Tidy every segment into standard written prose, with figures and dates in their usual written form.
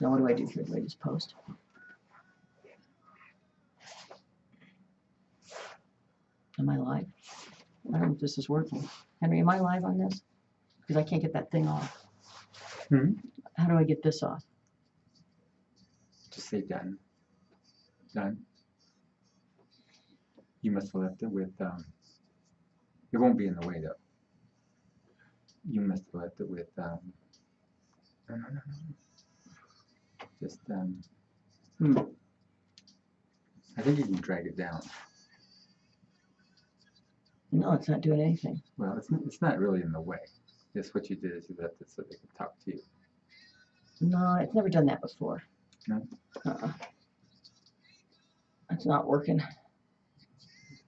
Now what do I do here? Do I just post? Am I live? I don't know if this is working. Henry, am I live on this? Because I can't get that thing off. How do I get this off? Just say done. Done. You must have left it with, it won't be in the way though. You must have left it with, no. Just, I think you can drag it down. No, it's not doing anything. Well, it's not really in the way. Just what you did is you left it so they could talk to you. No, I've never done that before. No? It's not working.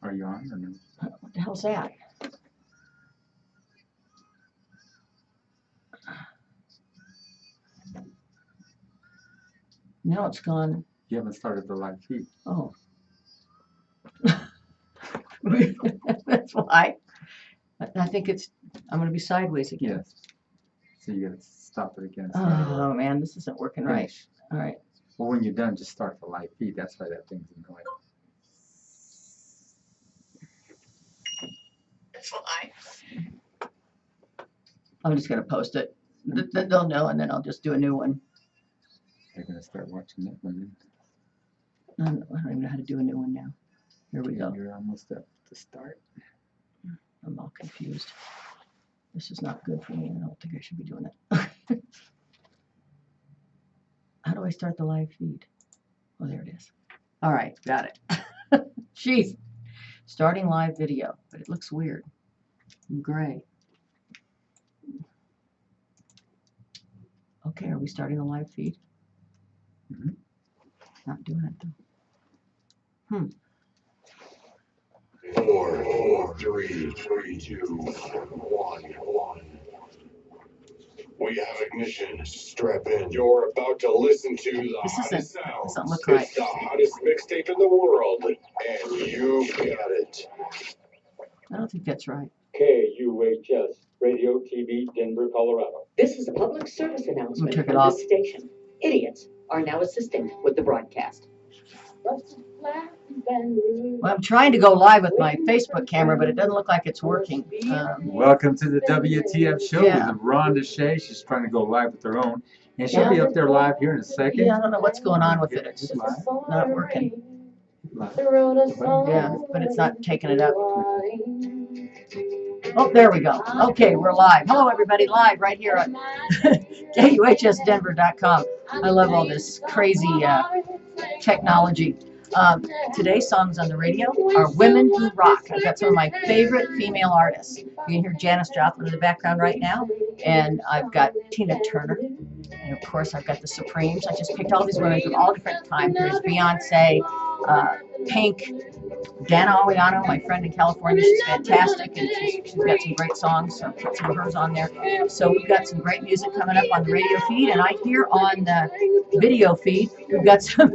Are you on or no? What the hell's that? Now it's gone. You haven't started the live feed. Oh. That's why. I think I'm going to be sideways again. Yes. So you got to stop it again. Oh, man, this isn't working right. All right. Well, when you're done, just start the live feed. That's why that thing's annoying. That's why. I'm just going to post it. They'll know, and then I'll just do a new one. They're going to start watching that one. I don't even know how to do a new one now. Here we go. You're almost up to start. I'm all confused. This is not good for me. I don't think I should be doing it. How do I start the live feed? Oh, there it is. All right, got it. Jeez. Starting live video, but it looks weird. Gray. Okay, are we starting a live feed? Not doing it though. 4, 3, 2, 1. We have ignition. Strap in. You're about to listen to the hottest sounds. Doesn't look right. It's the hottest mixtape in the world, and you got it. I don't think that's right. KUHS, Radio TV, Denver, Colorado. This is a public service announcement Turn it from off. this station. Idiots are now assisting with the broadcast. Well, I'm trying to go live with my Facebook camera, but it doesn't look like it's working. Welcome to the WTF show with Rhonda Shea. She's trying to go live with her own. And she'll be up there live here in a second. Yeah, I don't know what's going on with it. It's just not working. Yeah, but it's not taking it up. Oh, there we go. Okay, we're live. Hello, everybody. Live right here on KUHSdenver.com. I love all this crazy technology. Today's songs on the radio are Women Who Rock. I've got some of my favorite female artists. You can hear Janis Joplin in the background right now. And I've got Tina Turner. And of course, I've got the Supremes. I just picked all these women from all different time periods. Beyonce, Pink, Dana Aliano, my friend in California. She's fantastic, and she's got some great songs. So I put some of hers on there. So we've got some great music coming up on the radio feed, and I hear on the video feed we've got some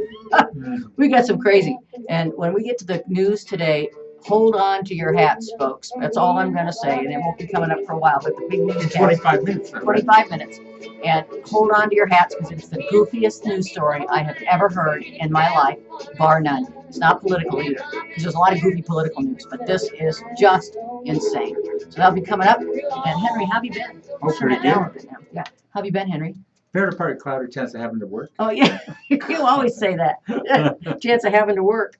crazy. And when we get to the news today, hold on to your hats, folks. That's all I'm going to say, and it won't be coming up for a while. But the big news, 25 minutes. 25 minutes. And hold on to your hats, because it's the goofiest news story I have ever heard in my life, bar none. It's not political either, because there's a lot of goofy political news, but this is just insane. So that'll be coming up. And Henry, how have you been? Oh, pretty good. Yeah. How have you been, Henry? Fair to part of cloudy, chance of having to work. Oh, yeah. You always say that. Chance of having to work.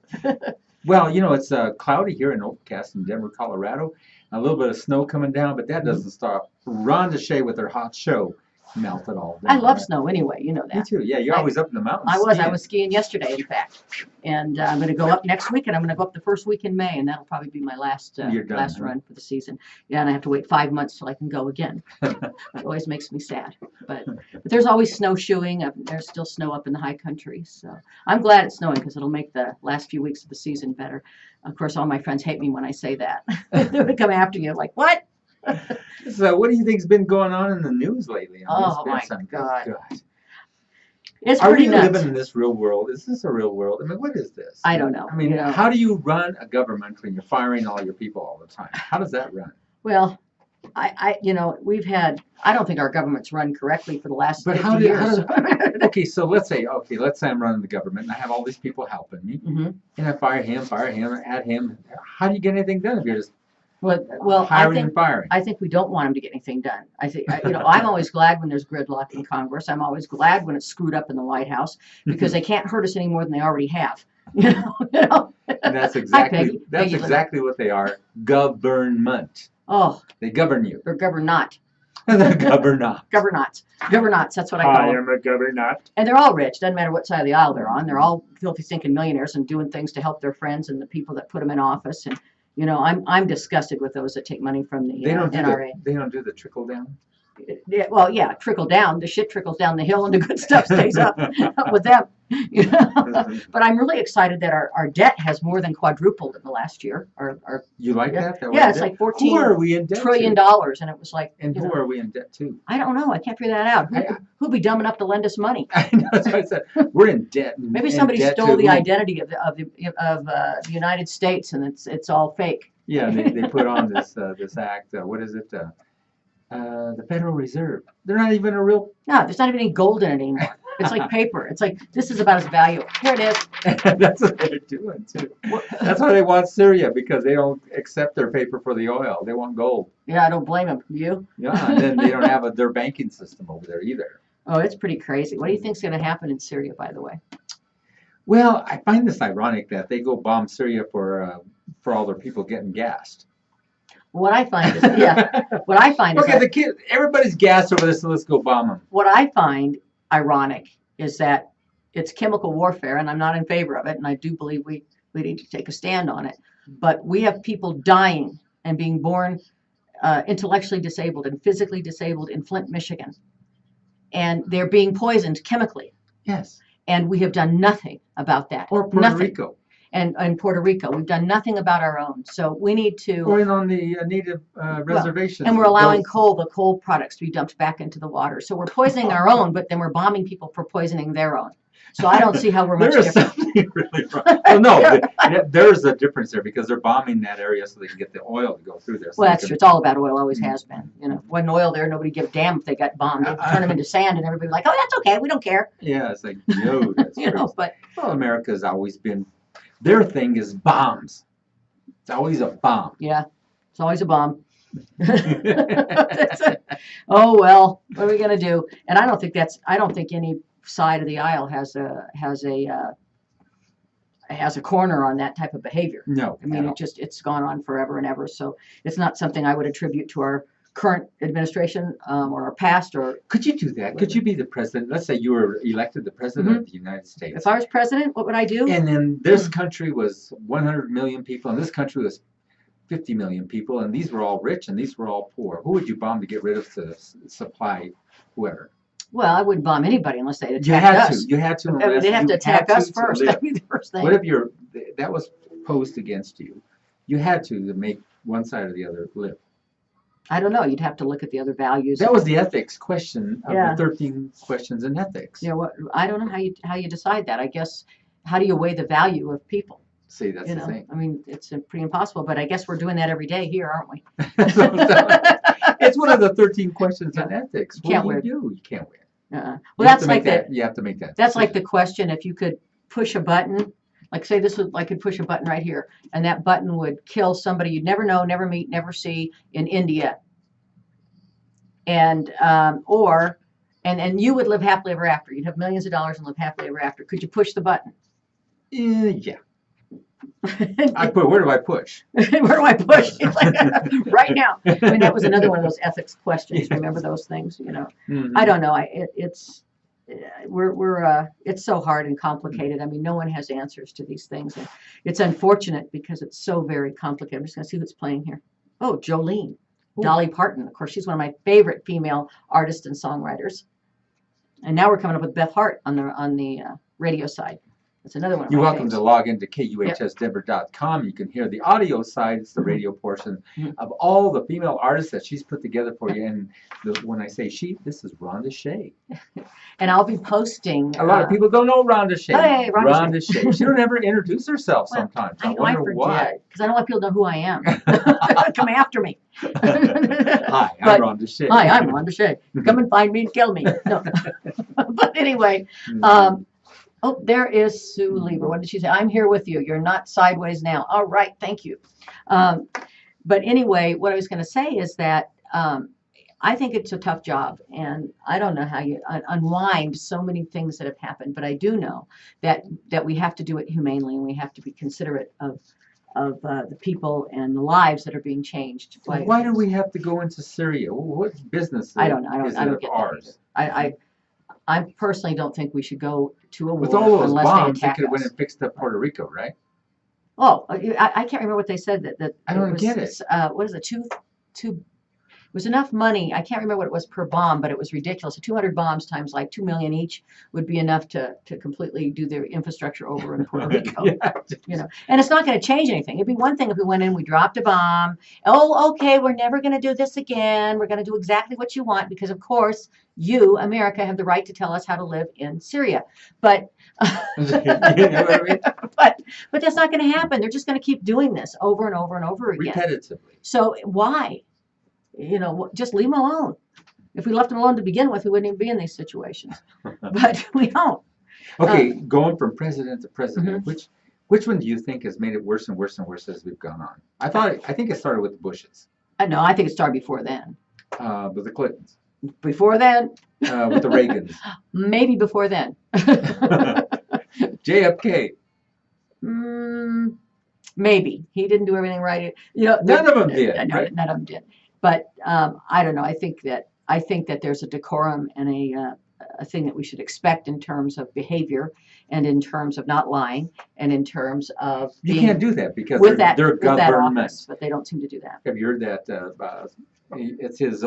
Well, you know, it's cloudy here in Overcast in Denver, Colorado. A little bit of snow coming down, but that doesn't stop Rhonda Shea with her hot show melt it all down. I love snow anyway, you know that. Me too. Yeah, you're always up in the mountains. I was skiing yesterday, in fact. And I'm going to go up next week, and I'm going to go up the first week in May, and that'll probably be my last run for the season. Yeah, and I have to wait 5 months till I can go again. It always makes me sad. But there's always snowshoeing. There's still snow up in the high country. So I'm glad it's snowing, because it'll make the last few weeks of the season better. Of course, all my friends hate me when I say that. They're going to come after you like, what? So what do you think's been going on in the news lately? Oh, my God. It's pretty nuts. Are we living in this real world? Is this a real world? I mean, what is this? I don't know. I mean, how do you run a government when you're firing all your people all the time? How does that run? Well, we've had. I don't think our government's run correctly for the last But 50 years. okay, so let's say I'm running the government and I have all these people helping me, Mhm. and I fire him, add him. How do you get anything done if you're just Well, hiring and firing? I think we don't want them to get anything done. I think, I'm always glad when there's gridlock in Congress. I'm always glad when it's screwed up in the White House because they can't hurt us any more than they already have. And that's exactly Peggy, exactly what they are. Government. Oh, They govern you. they're governot. The governor. Governnots. That's what I call them. a governor. And they're all rich. Doesn't matter what side of the aisle they're on. They're all filthy, stinking millionaires and doing things to help their friends and the people that put them in office. And I'm disgusted with those that take money from the NRA. They don't do the trickle down. Yeah, well, yeah, trickle down. The shit trickles down the hill, and the good stuff stays up with them. But I'm really excited that our debt has more than quadrupled in the last year. You like that? Yeah, it's like $14 trillion, and it was like. And who are we in debt to? I don't know. I can't figure that out. Who'd be dumb enough to lend us money? I know, that's what I said. We're in debt. Maybe somebody stole the identity of the United States, and it's all fake. Yeah, they put on this act. What is it? The Federal Reserve. They're not even a real. No, there's not even any gold in it anymore. It's like paper. It's like this is about its value. Here it is. That's what they're doing too. That's why they want Syria, because they don't accept their paper for the oil. They want gold. Yeah, I don't blame them. You? Yeah, and then they don't have their banking system over there either. Oh, it's pretty crazy. What do you think's going to happen in Syria, by the way? Well, I find this ironic that they go bomb Syria for all their people getting gassed. What I find is, what I find is okay, everybody's gassed over this, so let's go bomb them. What I find ironic is that it's chemical warfare, and I'm not in favor of it, and I do believe we need to take a stand on it. But we have people dying and being born intellectually disabled and physically disabled in Flint, Michigan, and they're being poisoned chemically. Yes. And we have done nothing about that. Or Puerto Rico. And Puerto Rico. We've done nothing about our own. So we need to. Or on the native reservations. And we're allowing the coal products to be dumped back into the water. So we're poisoning our own, but then we're bombing people for poisoning their own. So I don't see how we're much different. There is something really wrong. Well, no, there's a difference there because they're bombing that area so they can get the oil to go through there. So well, that's true. It's all about oil. Always has been. Wasn't oil there, nobody give a damn if they got bombed. They'd turn them into sand, and everybody's like, "Oh, that's okay. We don't care." Yeah, it's like, no, that's but America's always been. Their thing is bombs. It's always a bomb. Yeah, it's always a bomb. Oh well, what are we gonna do? And I don't think any side of the aisle has a corner on that type of behavior. No, I mean it's gone on forever and ever. So it's not something I would attribute to our current administration or our past. Or could you do that? Could you be the president? Let's say you were elected the president of the United States. If I was president, what would I do? And then this country was 100 million people, and this country was 50 million people, and these were all rich and these were all poor. Who would you bomb to get rid of to supply whoever? Well, I wouldn't bomb anybody unless they'd attack us. You had to. They'd have to attack us first. That'd be the first thing. What if that was posed against you? You had to make one side or the other live. I don't know. You'd have to look at the other values. That was the ethics question of the 13 questions in ethics. Yeah, I don't know how you decide that. I guess how do you weigh the value of people? See, that's the thing. I mean, it's pretty impossible, but I guess we're doing that every day here, aren't we? It's one of the 13 questions in ethics. What do you do? You can't win. Well, that's like you have to make that. That's like the question: if you could push a button, like say I could push a button right here, and that button would kill somebody you'd never know, never meet, never see in India, and and you would live happily ever after. You'd have millions of dollars and live happily ever after. Could you push the button? Yeah. Where do I push? Where do I push? Right now. I mean, that was another one of those ethics questions. Remember those things? Mm-hmm. I don't know. It's so hard and complicated. I mean, no one has answers to these things, and it's unfortunate because it's so very complicated. I'm just going to see what's playing here. Oh, Jolene, Dolly Parton. Of course, she's one of my favorite female artists and songwriters. And now we're coming up with Beth Hart on the radio side. That's another one. Of You're my welcome faves. to log into KUHSdenver.com. You can hear the audio side, it's the radio portion of all the female artists that she's put together for you. And when I say she, this is Rhonda Shea. And I'll be posting. A lot of people don't know Rhonda Shea. Hey, Rhonda Shea. She don't ever introduce herself sometimes. I wonder why. Because I don't want people to know who I am. Come after me. Hi, I'm Rhonda Shea. Hi, I'm Rhonda Shea. Come and find me and kill me. No. But anyway, oh, there is Sue Lieber. What did she say? I'm here with you. You're not sideways now. All right, thank you. But anyway, what I was going to say is that I think it's a tough job, and I don't know how you unwind so many things that have happened, but I do know that we have to do it humanely, and we have to be considerate of the people and the lives that are being changed. Why do we have to go into Syria? What business? I don't know. I don't get ours? that. I personally don't think we should go to a war with all those unless bombs. they They attack could have us. went and fixed up Puerto Rico, right? Oh, I can't remember what they said that I don't get it. What is it? Two. It was enough money. I can't remember what it was per bomb, but it was ridiculous. So 200 bombs times like 2 million each would be enough to completely do their infrastructure over in Puerto Rico. You know, and it's not going to change anything. It'd be one thing if we went in, we dropped a bomb. Oh, okay, we're never going to do this again. We're going to do exactly what you want because, of course, you, America, have the right to tell us how to live in Syria. But You know what I mean? but that's not going to happen. They're just going to keep doing this over and over and over again. Repetitively. So why? You know, just leave them alone. If we left them alone to begin with, we wouldn't even be in these situations. But we don't. Okay, going from president to president, which one do you think has made it worse and worse and worse as we've gone on? I think it started with the Bushes. No, I think it started before then. With the Clintons. Before then? With the Reagans. Maybe before then. JFK. Maybe. He didn't do everything right. You know, None of them did. None of them did. But I don't know. I think that there's a decorum and a thing that we should expect in terms of behavior and in terms of not lying and in terms of You can't do that because with they're with that government. office, but they don't seem to do that. Have you heard that? It's his.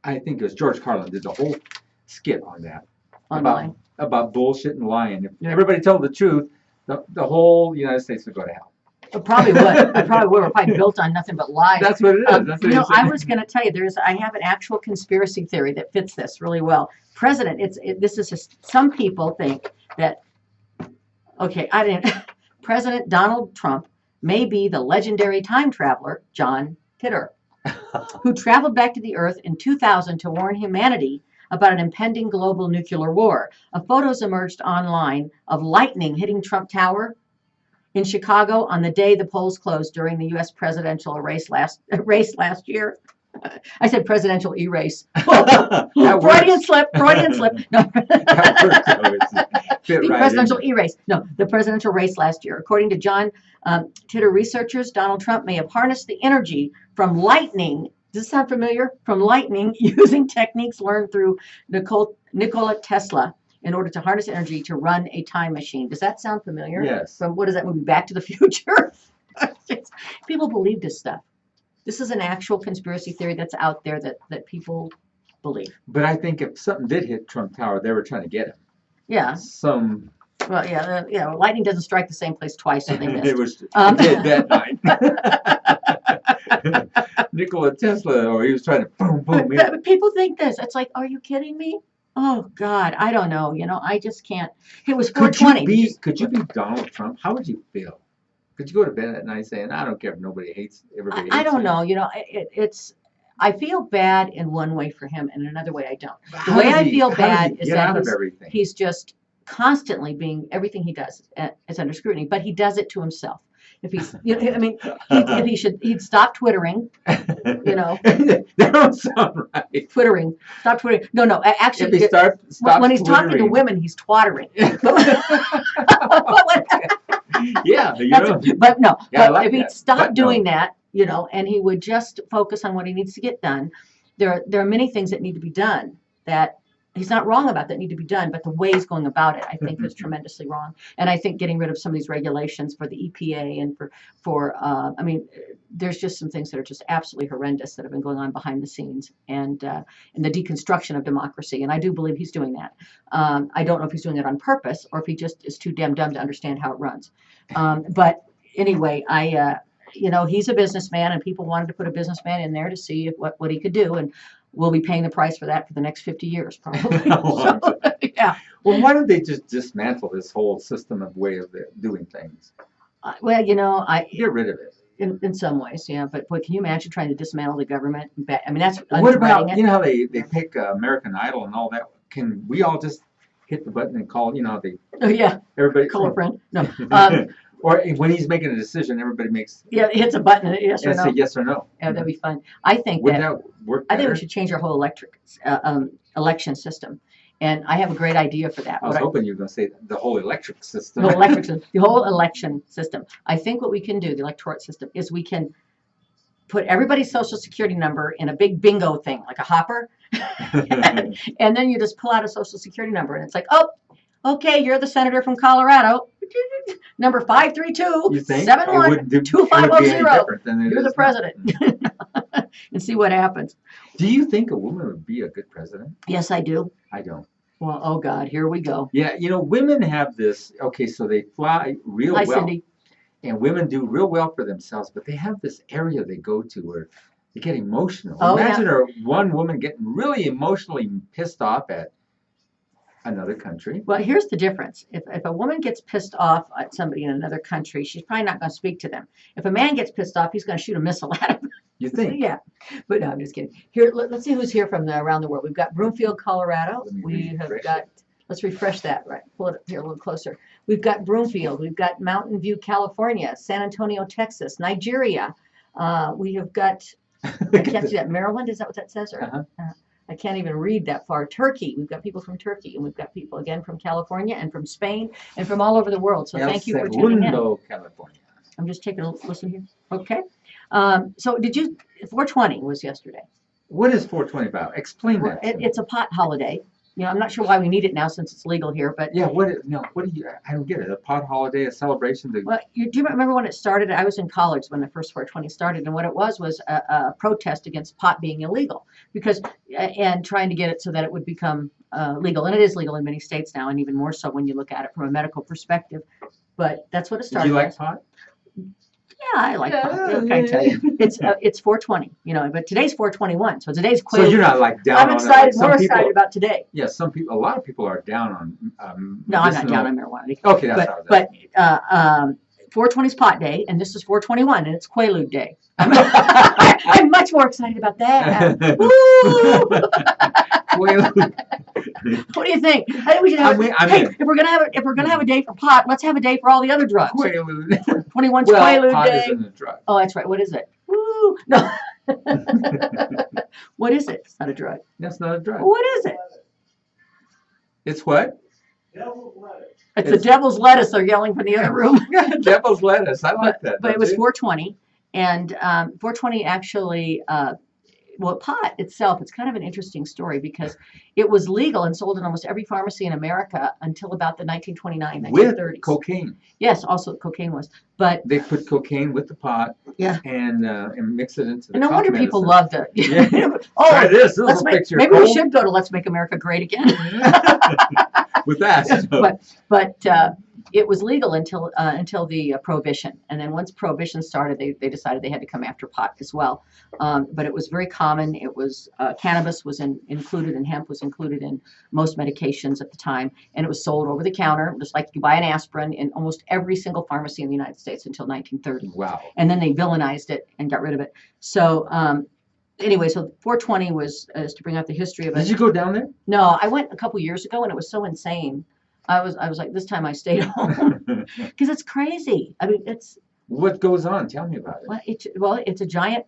I think it was George Carlin did the whole skit on that. Online. About bullshit and lying. If everybody told the truth, the whole United States would go to hell. It probably would. It probably would. We're probably built on nothing but lies. That's what it is. That's what I was going to tell you, I have an actual conspiracy theory that fits this really well. Some people think that, President Donald Trump may be the legendary time traveler, John Titor, who traveled back to the Earth in 2000 to warn humanity about an impending global nuclear war. Photos emerged online of lightning hitting Trump Tower in Chicago on the day the polls closed during the U.S. presidential race last year. I said presidential erase. Freudian slip. No. The presidential erase. No, the presidential race last year. According to John Titor researchers, Donald Trump may have harnessed the energy from lightning. Does this sound familiar? From lightning using techniques learned through Nikola Tesla in order to harness energy to run a time machine. Does that sound familiar? Yes. From what is that movie, Back to the Future? People believe this stuff. This is an actual conspiracy theory that's out there that people believe. But I think if something did hit Trump Tower, they were trying to get him. Yeah. Well, yeah. Lightning doesn't strike the same place twice, so they missed. It did that night. Nikola Tesla, or he was trying to boom, boom. But people think this. It's like, are you kidding me? Oh God, I don't know. I just can't. It was 420. Could you be Donald Trump? How would you feel? Could you go to bed at night saying, "I don't care if nobody hates everybody"? I don't know. It's. I feel bad in one way for him, and another way I don't. The way I feel bad is that he's just constantly being everything he does is under scrutiny, but he does it to himself. If he's, he'd stop twittering, That don't sound right. Twittering, stop twittering. No, actually, if he stops when he's talking to women, he's twattering. Yeah, but no. Yeah, but if he'd stop doing that, and he would just focus on what he needs to get done, there are many things that need to be done that he's not wrong about that need to be done, but the ways going about it, I think, is tremendously wrong. And I think getting rid of some of these regulations for the EPA and I mean, there's just some things that are just absolutely horrendous that have been going on behind the scenes, and the deconstruction of democracy. And I do believe he's doing that. I don't know if he's doing it on purpose or if he just is too damn dumb to understand how it runs. But anyway, he's a businessman, and people wanted to put a businessman in there to see what he could do, and we'll be paying the price for that for the next 50 years, probably. So, yeah. Well, why don't they just dismantle this whole system of way of doing things? Well, Get rid of it. In some ways, yeah. But boy, can you imagine trying to dismantle the government? I mean, that's what about it. You know how they pick American Idol and all that? Can we all just hit the button and call? Oh yeah. Everybody call a friend. No. Or when he's making a decision, everybody makes. Yeah, hits a button. Yes or no. Say yes or no. Yeah, that'd be fun. I think Would that work better? I think we should change our whole election system. And I have a great idea for that. I was hoping you were going to say the whole electric system. The whole election system. I think what we can do, the electorate system, is we can put everybody's social security number in a big bingo thing, like a hopper. And then you just pull out a social security number, and it's like, oh, okay, you're the senator from Colorado. Number 532-71-2500. You're the president. And see what happens. Do you think a woman would be a good president? Yes, I do. I don't. Well, oh God, here we go. Yeah, women have this, so they fly real well. Cindy. And women do real well for themselves, but they have this area they go to where they get emotional. Oh, Imagine one woman getting really emotionally pissed off at another country. Well, here's the difference. If a woman gets pissed off at somebody in another country, she's probably not going to speak to them. If a man gets pissed off, he's going to shoot a missile at him. You think? Yeah. But no, I'm just kidding. Here, let's see who's here from around the world. We've got Broomfield, Colorado. We have got, let's refresh that, right? Pull it up here a little closer. We've got Broomfield. We've got Mountain View, California, San Antonio, Texas, Nigeria. We have got, I can't see that, Maryland, is that what that says? Or, I can't even read that far. Turkey, we've got people from Turkey, and we've got people again from California and from Spain and from all over the world. So thank you for tuning in. California. I'm just taking a listen here. Okay. So 420 was yesterday. What is 420 about? Explain that. It's a pot holiday. I'm not sure why we need it now since it's legal here, but yeah. What do you? I don't get it. A pot holiday, a celebration. Well, do you remember when it started? I was in college when the first 420 started, and what it was a protest against pot being illegal and trying to get it so that it would become legal, and it is legal in many states now, and even more so when you look at it from a medical perspective. But that's what it started. Do you like pot? Yeah, I like pot. Okay, I tell you, it's 420, but today's 421, so today's Quaalude. So you're not like down I'm on excited, it. more excited about today. Yeah, a lot of people are down on. No, I'm not down on marijuana. Okay, that's how but 420 is pot day, and this is 421, and it's Quaalude day. I'm much more excited about that. Quaalude. What do you think? I think we should have. If we're gonna have a day for pot, let's have a day for all the other drugs. Quaalude. 21's Quaalude pot day. isn't a drug. Oh, that's right. What is it? Woo! No. What is it? It's not a drug. That's not a drug. What is it? It's what? Devil's lettuce. It's the devil's lettuce. They're yelling from the other room. Devil's lettuce. I like that. But it was 420, and 420 actually. Pot itself, it's kind of an interesting story because it was legal and sold in almost every pharmacy in America until about the 1929, 1930s. With cocaine. Yes, also cocaine was. But they put cocaine with the pot. Yeah. And mix it into the no wonder medicine. People loved it. Yeah. Try this. Maybe we should go to Let's Make America Great Again. With that. But it was legal until the Prohibition, and then once Prohibition started, they decided they had to come after pot as well. But it was very common. It was cannabis was included, and hemp was included in most medications at the time, and it was sold over the counter, just like you buy an aspirin, in almost every single pharmacy in the United States until 1930. Wow! And then they villainized it and got rid of it. So. Anyway, so 420 was to bring out the history of it. Did you go down there? No, I went a couple years ago, and it was so insane. I was like, this time I stayed home because it's crazy. I mean, it's what goes on. Tell me about it. It's a giant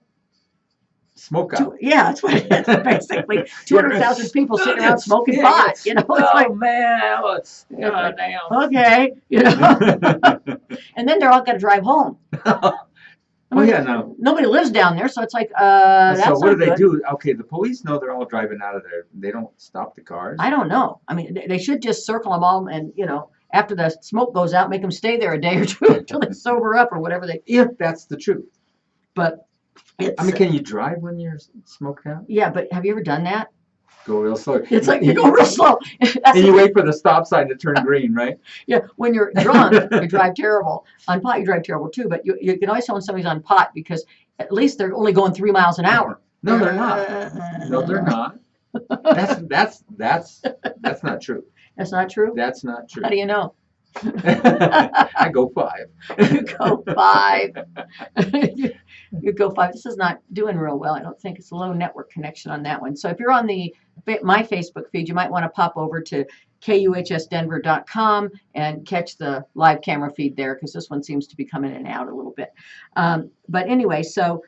smoke out. Yeah, that's what it is. Basically, 200,000 people sitting around smoking pot. It's like, man, damn. Okay, and then they're all got to drive home. I Oh mean, yeah, no. nobody lives down there, so it's like, So that's what do not they good. do? Okay, the police know they're all driving out of there. They don't stop the cars. I don't know. I mean, they should just circle them all and, after the smoke goes out, make them stay there a day or two until they sober up or whatever If that's the truth. but it's, I mean, can you drive when you're smoked out? yeah, but have you ever done that? Go real slow. It's like you go real slow. That's And you wait for the stop sign to turn green, right? Yeah, when you're drunk, you drive terrible. On pot, you drive terrible too. But you can always tell when somebody's on pot because at least they're only going 3 miles an hour. No, they're not. No, they're not. That's not true. That's not true. That's not true. How do you know? I go 5. You go 5. You go 5. This is not doing real well. I don't think it's a low network connection on that one. So if you're on my Facebook feed, you might want to pop over to KUHSdenver.com and catch the live camera feed there because this one seems to be coming in and out a little bit. But anyway, so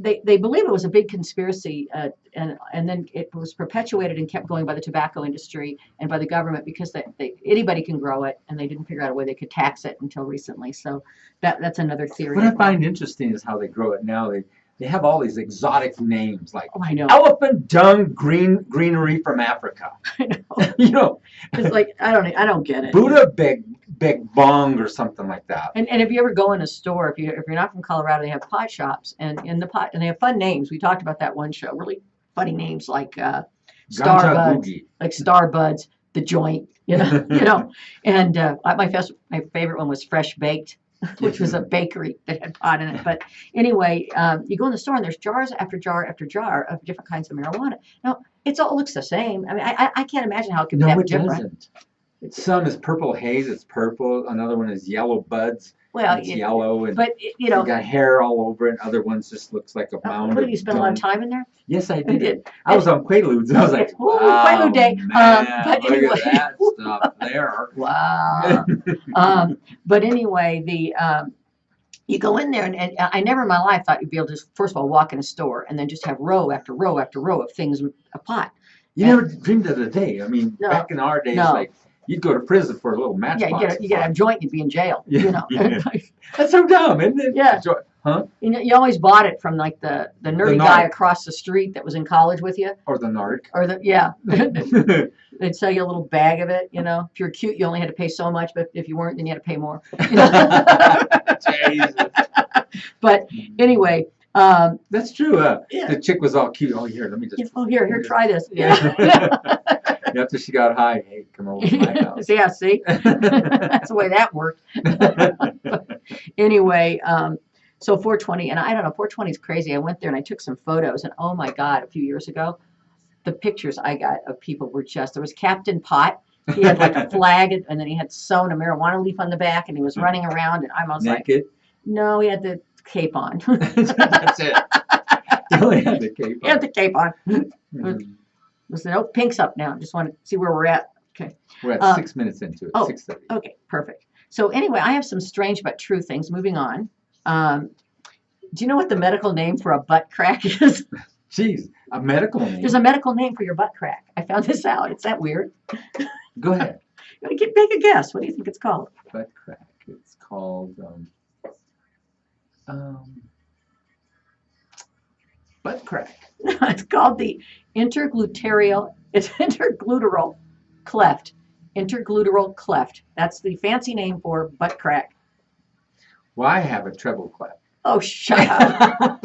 they believe it was a big conspiracy, and then it was perpetuated and kept going by the tobacco industry and by the government because anybody can grow it, and they didn't figure out a way they could tax it until recently. So that's another theory. What I find interesting is how they grow it now. They have all these exotic names like I know. elephant dung greenery from Africa. I know. It's like I don't get it. Buddha big bong or something like that. And if you ever go in a store, if you're not from Colorado, they have pot shops, and they have fun names. We talked about that one show. Really funny names like Starbuds, like Starbuds, the joint, And my favorite one was Fresh Baked, which was a bakery that had pot in it. But anyway, you go in the store and there's jars after jar after jar of different kinds of marijuana. Now it all looks the same. I mean, I can't imagine how it could be that different. Doesn't. Some is purple haze, it's purple. Another one is yellow buds. Well, it's yellow, and but you got hair all over it. Other ones just looks like a mound. What did you spend a lot of time in there? Yes, I did. I was on Quaaludes, and I was like, "Wow, Quaalude day!" Man, But look anyway, at that stuff there. Wow. But anyway, you go in there, and I never in my life thought you'd be able to just, first of all, walk in a store and then just have row after row after row of things, a pot. You never dreamed of the day. I mean, No, back in our days, like. You'd go to prison for a little matchbox. Yeah, you get a joint, you'd be in jail. Yeah. That's so dumb, isn't it? Yeah. Huh? You always bought it from like the nerdy guy across the street that was in college with you. Or the narc. Or they'd sell you a little bag of it. If you're cute, you only had to pay so much, but if you weren't, then you had to pay more. Jesus. But anyway. That's true. The chick was all cute. Oh, here, let me just. Oh, here, try this. Yeah. After she got high, hey, come over to my house. Yeah, see? That's the way that worked. Anyway, so 420, and I don't know, 420 is crazy. I went there and I took some photos, and oh my God, a few years ago, the pictures I got of people were there was Captain Pot. He had like a flag, and then he had sewn a marijuana leaf on the back, and he was running around, and I was naked? No, he had the cape on. That's it. He only had the cape on. He had the cape on. Listen, pink's up now. Just want to see where we're at. Okay. We're at 6 minutes into it. 6:30. Okay, perfect. So anyway, I have some strange but true things. Moving on. Do you know what the medical name for a butt crack is? Jeez, a medical name? There's a medical name for your butt crack. I found this out. It's that weird. Go ahead. Make a guess. What do you think it's called? Butt crack. It's called butt crack. It's called the intergluteal cleft. Intergluteal cleft. That's the fancy name for butt crack. Well, I have a treble clef. Oh, shut up.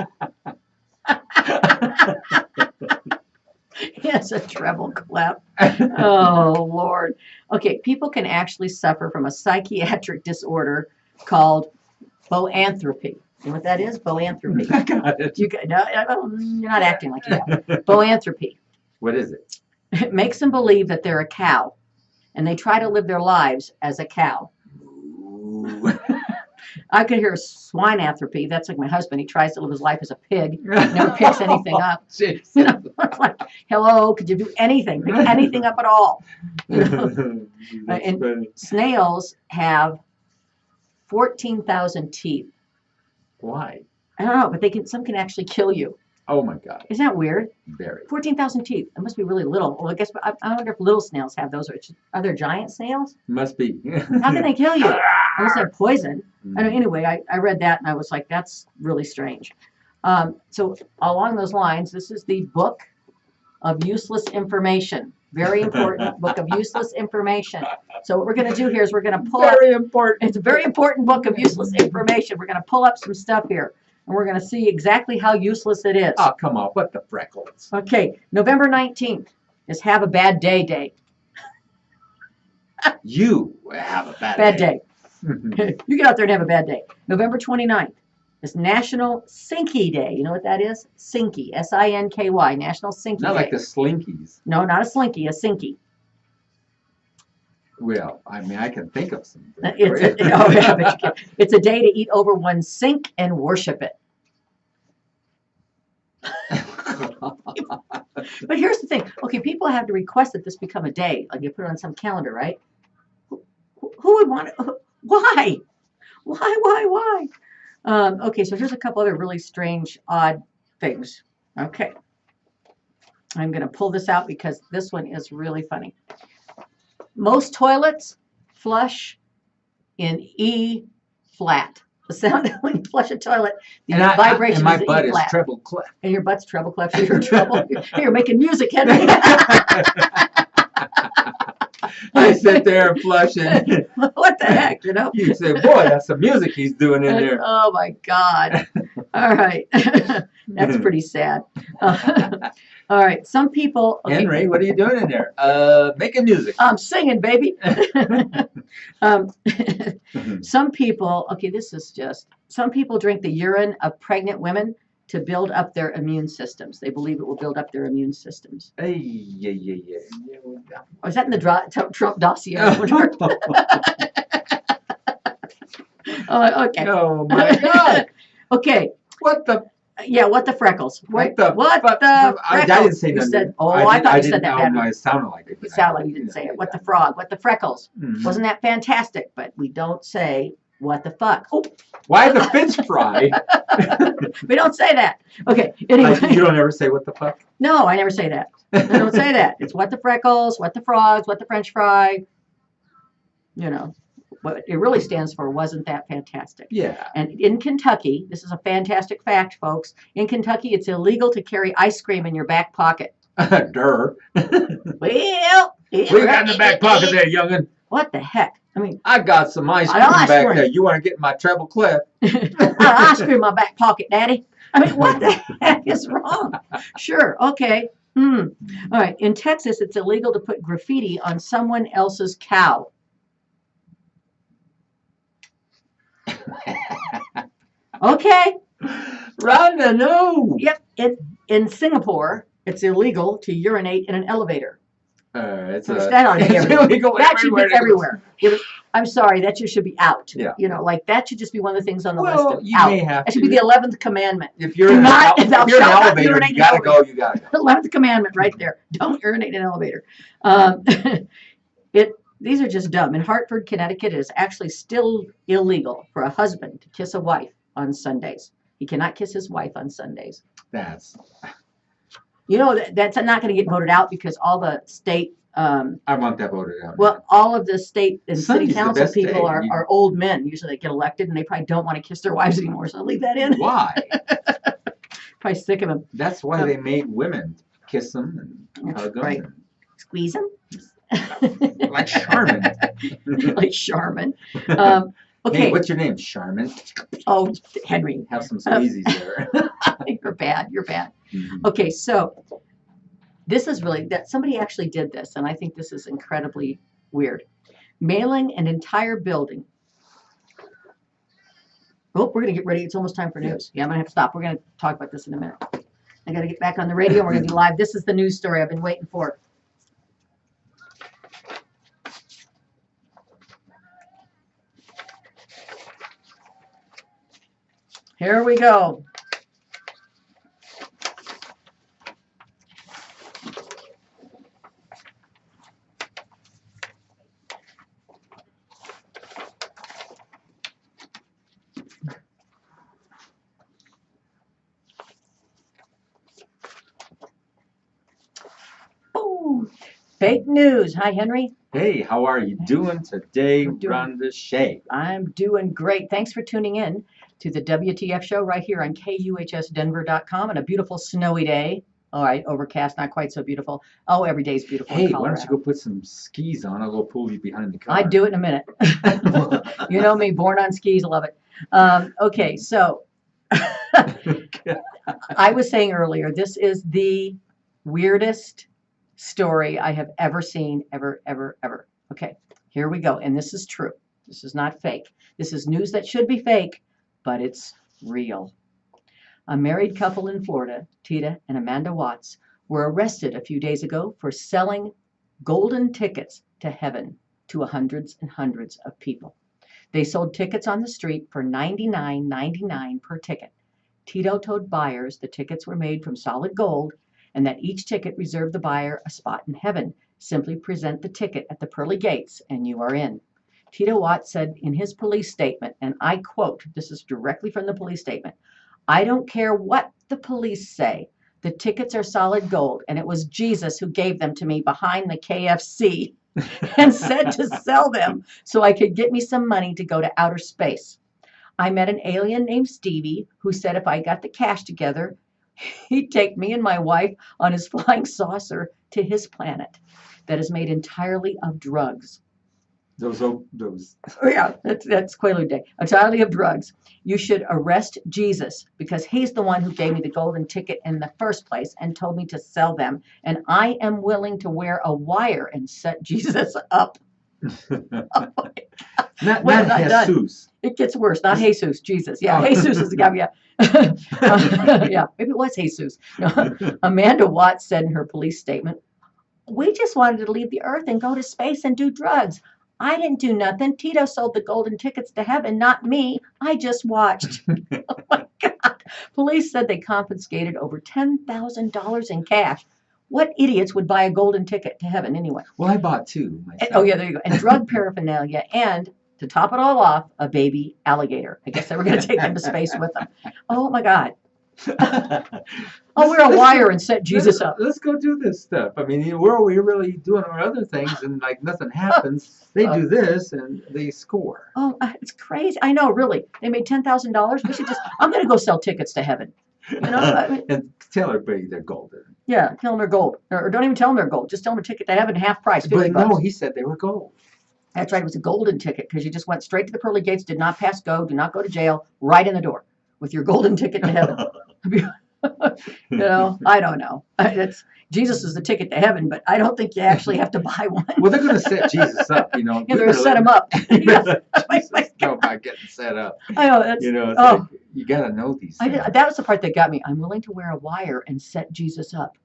Yes, a treble clef. Oh, Lord. Okay, people can actually suffer from a psychiatric disorder called boanthropy. You know what that is? Boanthropy. I got it. You're not acting like you have. Boanthropy. What is it? It makes them believe that they're a cow, and they try to live their lives as a cow. I could hear swineanthropy. That's like my husband. He tries to live his life as a pig. Never picks anything up. Like, hello, could you do anything? Pick anything up at all? And snails have 14,000 teeth. Why? I don't know, but some can actually kill you. Oh my God. Isn't that weird? Very. 14,000 teeth. It must be really little. Well, I guess I wonder if little snails have those. Are there giant snails? Must be. How can they kill you? Unless they're poison. Mm. I mean, anyway, I read that and I was like, that's really strange. So along those lines, this is the book of useless information. Very important book of useless information. So what we're going to do here is we're going to pull up. Very important. It's a very important book of useless information. We're going to pull up some stuff here, and we're going to see exactly how useless it is. Oh, come on. What the freckles? Okay, November 19th is Have a Bad Day Day. You have a bad Bad day. day. You get out there and have a bad day. November 29th is National Sinky Day. You know what that is? Sinky. S-I-N-K-Y. National Sinky Not Day. like the Slinkies. No, not a slinky, a sinky. Well, I mean, I can think of some. It's a day to eat over one's sink and worship it. But here's the thing. Okay, people have to request that this become a day. Like you put it on some calendar, right? Who would want it? Why? Why? Okay, so here's a couple other really strange, odd things. Okay. I'm going to pull this out because this one is really funny. Most toilets flush in E flat. The sound when you flush a toilet, the vibration and my is butt E is flat. treble clef. And your butt's treble clef, so you're in trouble. You're making music, Henry. I sit there and flush and What the heck, you know? you say, boy, that's some music he's doing in there. Oh my God. All right. That's pretty sad. All right. Some people. Okay. Henry, what are you doing in there? Making music. I'm singing, baby. Some people, okay, this is just, some people drink the urine of pregnant women to build up their immune systems. They believe it will build up their immune systems. Hey, yeah. Oh, is that in the Trump dossier? Oh, okay. Oh my God. Okay. What the? Yeah, what the freckles? What the? freckles? I didn't say You nothing. said, I thought you said that bad. No, it sounded like it. It sounded like you didn't say it. What the frog? What the freckles? Mm-hmm. Wasn't that fantastic? But we don't say what the fuck. Oh, why the French fry? we don't say that. Okay. Anyway. You don't ever say what the fuck? No, I never say that. I don't say that. It's what the freckles, what the frogs, what the French fry. You know, what it really stands for, wasn't that fantastic? Yeah. And in Kentucky, this is a fantastic fact, folks. In Kentucky, it's illegal to carry ice cream in your back pocket. Durr. Well, we got in the back pocket there, young'un. What the heck? I mean, I got some ice cream Ice back cream. there. You want to get in my treble clef? ice cream in my back pocket, Daddy. I mean, what the heck is wrong? Sure, okay. All right. In Texas, it's illegal to put graffiti on someone else's cow. Okay. Rhonda, no. Yep. In Singapore, it's illegal to urinate in an elevator. It's That ought to be everywhere. illegal That should be everywhere. everywhere. I'm sorry, that should be out. Yeah. You know, like that should just be one of the things on the Well, list of you out. may have That should to. be the 11th commandment. If you're in an Not- thou if you're in an shalt not elevator, urinate you in gotta an go. You gotta go. 11th commandment right there. Don't urinate in an elevator. These are just dumb. In Hartford, Connecticut, it is actually still illegal for a husband to kiss a wife on Sundays. He cannot kiss his wife on Sundays. That's. You know, that's not going to get voted out because all the state, I want that voted out. well, all of the state and Sunday's city the council best people day. are old men. Usually they get elected and they probably don't want to kiss their wives anymore. So leave that in. Why? Probably sick of them. That's why they made women kiss them and hug them. Right. Squeeze them. Like Charmin. Like Charmin. Okay. Hey, what's your name? Charmin. Oh, Henry. Have some squeezies there. You're bad. You're bad. Mhm. Okay, so this is really that somebody actually did this, and I think this is incredibly weird. Mailing an entire building. Oh, we're gonna get ready. It's almost time for news. Yeah, I'm gonna have to stop. We're gonna talk about this in a minute. I gotta get back on the radio. We're gonna be live. This is the news story I've been waiting for. Here we go. Fake news. Hi, Henry. Hey, how are you doing today, We're doing- Rhonda Shea? I'm doing great. Thanks for tuning in to the WTF show right here on KUHSdenver.com on a beautiful snowy day. All right, overcast, not quite so beautiful. Oh, every day's beautiful in Hey, why don't you Colorado. go put some skis on? I'll go pull you behind the car. I'd do it in a minute. You know me, born on skis, love it. Okay, so I was saying earlier, this is the weirdest story I have ever seen, ever. Okay, here we go. And this is true. This is not fake. This is news that should be fake, but it's real. A married couple in Florida, Tita and Amanda Watts, were arrested a few days ago for selling golden tickets to heaven to hundreds and hundreds of people. They sold tickets on the street for $99.99 per ticket. Tito told buyers the tickets were made from solid gold and that each ticket reserved the buyer a spot in heaven. Simply present the ticket at the pearly gates and you are in. Tito Watts said in his police statement, and I quote, this is directly from the police statement, "I don't care what the police say. The tickets are solid gold, and it was Jesus who gave them to me behind the KFC and said to sell them so I could get me some money to go to outer space. I met an alien named Stevie who said if I got the cash together, he'd take me and my wife on his flying saucer to his planet that is made entirely of drugs." Those. Oh, yeah, that's Quaalude Day. Entirely of drugs. You should arrest Jesus because he's the one who gave me the golden ticket in the first place and told me to sell them. And I am willing to wear a wire and set Jesus up. Not Well, not done. Jesus. It gets worse. Not Jesus, Jesus. Yeah, Jesus is the guy. Yeah. Yeah, maybe it was Jesus. No. Amanda Watts said in her police statement, "We just wanted to leave the earth and go to space and do drugs. I didn't do nothing. Tito sold the golden tickets to heaven, not me. I just watched." Oh my God. Police said they confiscated over $10,000 in cash. What idiots would buy a golden ticket to heaven anyway? Well, I bought two myself. Oh, yeah, there you go. And drug paraphernalia. And to top it all off, a baby alligator. I guess they were going to take them to space with them. Oh, my God. I'll wear a wire and set Jesus up. Let's go do this stuff. I mean, we're really doing our other things, and like nothing happens. They do this, and they score. Oh, it's crazy. I know, really. They made $10,000. We should just, I'm going to go sell tickets to heaven. You know, I mean, And tell everybody they're golden. yeah, tell them they're gold. Or don't even tell them they're gold. Just tell them a ticket to heaven, half price, $50. But no, he said they were gold. That's right. It was a golden ticket because you just went straight to the pearly gates, did not pass go, do not go to jail, right in the door with your golden ticket to heaven. You know, I don't know. Jesus is the ticket to heaven, but I don't think you actually have to buy one. Well, they're going to set Jesus up, you know. Yeah, they're going to set him up. Yeah. Jesus know about getting set up. I know. That's, You know, it's oh, like, you got to know these I things. did, that was the part that got me. I'm willing to wear a wire and set Jesus up.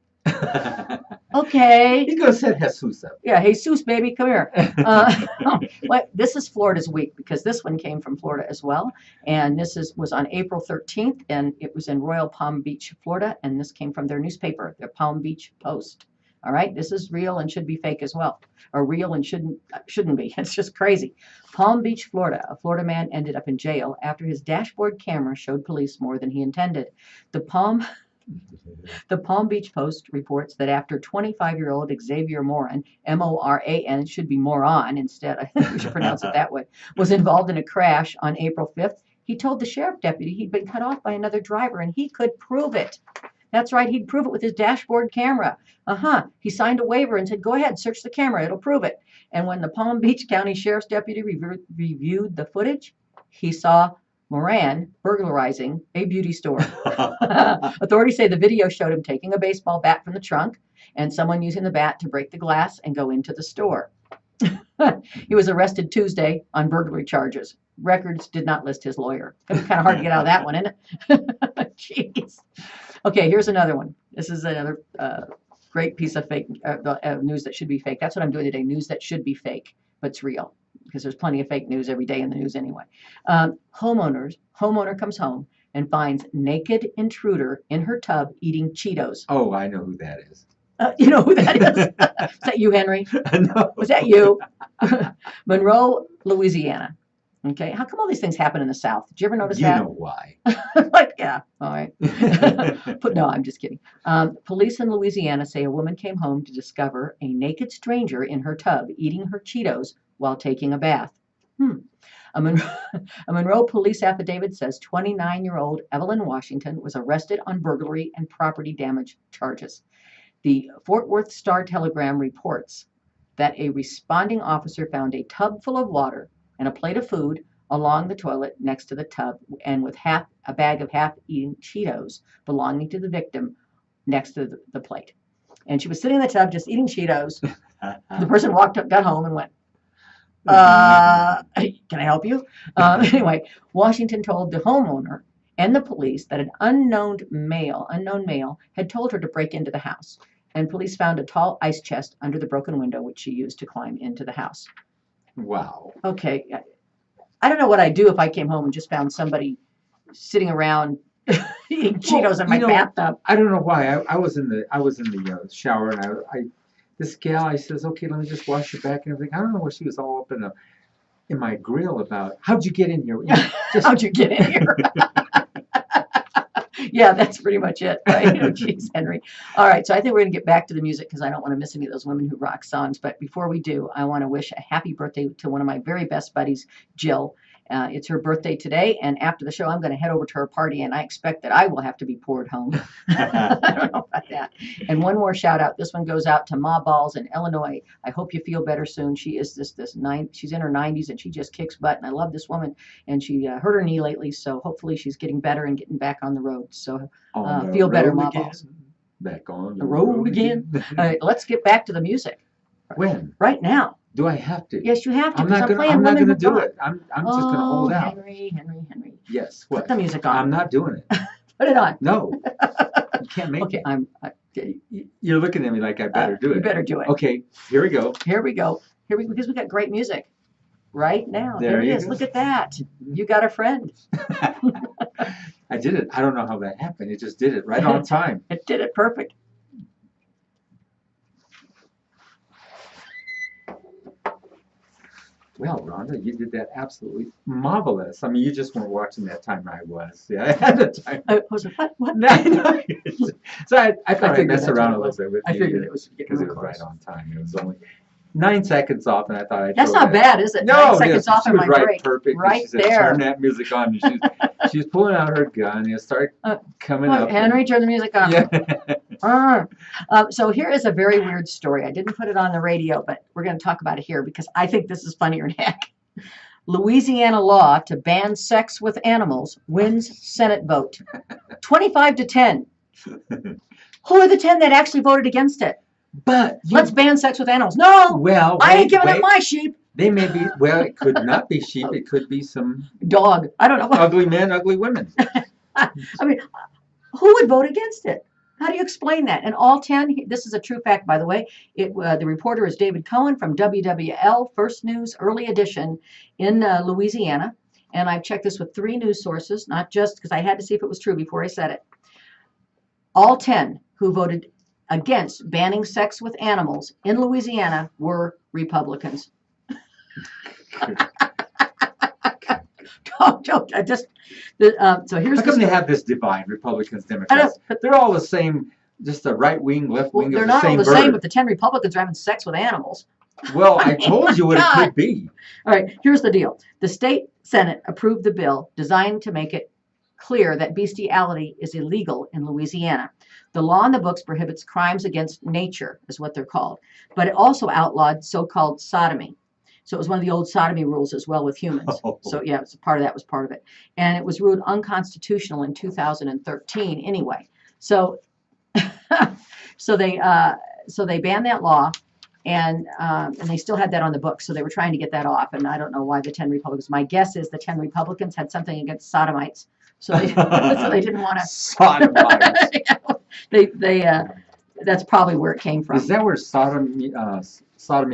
Okay. He's going to set Jesus up. Yeah, Jesus, baby, come here. Well, this is Florida's week because this one came from Florida as well. And this was on April 13th, and it was in Royal Palm Beach, Florida. And this came from their newspaper, their Palm Beach Post. All right, this is real and should be fake as well, or real and shouldn't be. It's just crazy. Palm Beach, Florida. A Florida man ended up in jail after his dashboard camera showed police more than he intended. The Palm Beach Post reports that after 25-year-old Xavier Moran, M-O-R-A-N, it should be moron instead, I think we should pronounce it that way, was involved in a crash on April 5th. He told the sheriff deputy he'd been cut off by another driver and he could prove it. That's right, he'd prove it with his dashboard camera. He signed a waiver and said, go ahead, search the camera, it'll prove it. And when the Palm Beach County Sheriff's deputy reviewed the footage, he saw Moran burglarizing a beauty store. Authorities say the video showed him taking a baseball bat from the trunk and someone using the bat to break the glass and go into the store. He was arrested Tuesday on burglary charges. Records did not list his lawyer. It's kind of hard to get out of that one, isn't it? Jeez. Okay, here's another one. This is another great piece of fake news that should be fake. That's what I'm doing today, news that should be fake, but it's real. Because there's plenty of fake news every day in the news anyway. Homeowner comes home and finds naked intruder in her tub eating Cheetos. Oh, I know who that is. You know who that is? Is that you, Henry? No. Was that you? Monroe, Louisiana. Okay, how come all these things happen in the South? Did you ever notice You that? know why. Like, yeah, all right. But no, I'm just kidding. Police in Louisiana say a woman came home to discover a naked stranger in her tub eating her Cheetos while taking a bath. A Monroe police affidavit says 29-year-old Evelyn Washington was arrested on burglary and property damage charges. The Fort Worth Star-Telegram reports that a responding officer found a tub full of water and a plate of food along the toilet next to the tub, and with a bag of half-eaten Cheetos belonging to the victim next to the plate. And she was sitting in the tub just eating Cheetos. The person walked up, got home, and went, can I help you? Anyway, Washington told the homeowner and the police that an unknown male had told her to break into the house. And police found a tall ice chest under the broken window, which she used to climb into the house. Wow. Okay. I don't know what I'd do if I came home and just found somebody sitting around eating Cheetos in my bathtub. I don't know why. I was in the shower, and this gal, I says, okay, let me just wash your back and everything. I don't know what she was all up in my grill about. How'd you get in here? How'd you get in here? Yeah, that's pretty much it, right? Jeez, Henry. All right, so I think we're going to get back to the music because I don't want to miss any of those Women Who Rock songs. But before we do, I want to wish a happy birthday to one of my very best buddies, Jill. It's her birthday today, and after the show, I'm going to head over to her party, and I expect that I will have to be poured home. I don't know about that. And one more shout out. This one goes out to Ma Balls in Illinois. I hope you feel better soon. She is she's in her 90s, and she just kicks butt, and I love this woman. And she hurt her knee lately, so hopefully she's getting better and getting back on the road. So feel better, Ma Balls. Back on the road again. All right, let's get back to the music. When? Right now. Do I have to? Yes, you have to. I'm not going to do it. I'm just going to hold out. Henry. Yes. What? Put the music on. I'm not doing it. Put it on. No. You can't make okay, me. You're looking at me like I better do it. You better do it. Okay, here we go. Because we got great music right now. There it it is. is. Look at that. You got a friend. I did it. I don't know how that happened. It just did it right on time. It did it perfect. Well, Rhonda, you did that absolutely marvelous. I mean, you just weren't watching that time I was. Yeah, I had the time. Was it what? No. So I thought I'd mess around a little bit with you. I figured it was because it was right on time. It was only 9 seconds off, and I thought I'd That's not bad, is it? No, 9 seconds off she in was my right break. perfect. Right she said, there. Turn that music on. And she was pulling out her gun, and it started coming up. Henry, turn the music on. Yeah. So here is a very weird story. I didn't put it on the radio, but we're going to talk about it here because I think this is funnier than heck. Louisiana law to ban sex with animals wins Senate vote. 25-10. Who are the 10 that actually voted against it? But let's ban sex with animals. No. Well, I ain't giving up my sheep. They may be. Well, it could not be sheep. It could be some dog. I don't know. Ugly men, ugly women. I mean, who would vote against it? How do you explain that? And all 10, this is a true fact, by the way. The reporter is David Cohen from WWL, First News, Early Edition in Louisiana. And I've checked this with 3 news sources, not just because I had to see if it was true before I said it. All 10 who voted against banning sex with animals in Louisiana were Republicans. So here's how come they have this divide, Republicans, Democrats? They're all the same, just the right wing, left wing of the same bird. They're not all the same, but the 10 Republicans are having sex with animals. Well, I told you what it could be. All right, here's the deal. The state Senate approved the bill designed to make it clear that bestiality is illegal in Louisiana. The law in the books prohibits crimes against nature, is what they're called, but it also outlawed so-called sodomy. So it was one of the old sodomy rules as well with humans. Oh. So yeah, it's part of that was part of it. And it was ruled unconstitutional in 2013 anyway. So so they banned that law, and they still had that on the books. So they were trying to get that off. And I don't know why the 10 Republicans. My guess is the 10 Republicans had something against sodomites. So they, so they didn't want to. Sodomites. That's probably where it came from. Is that where sodomy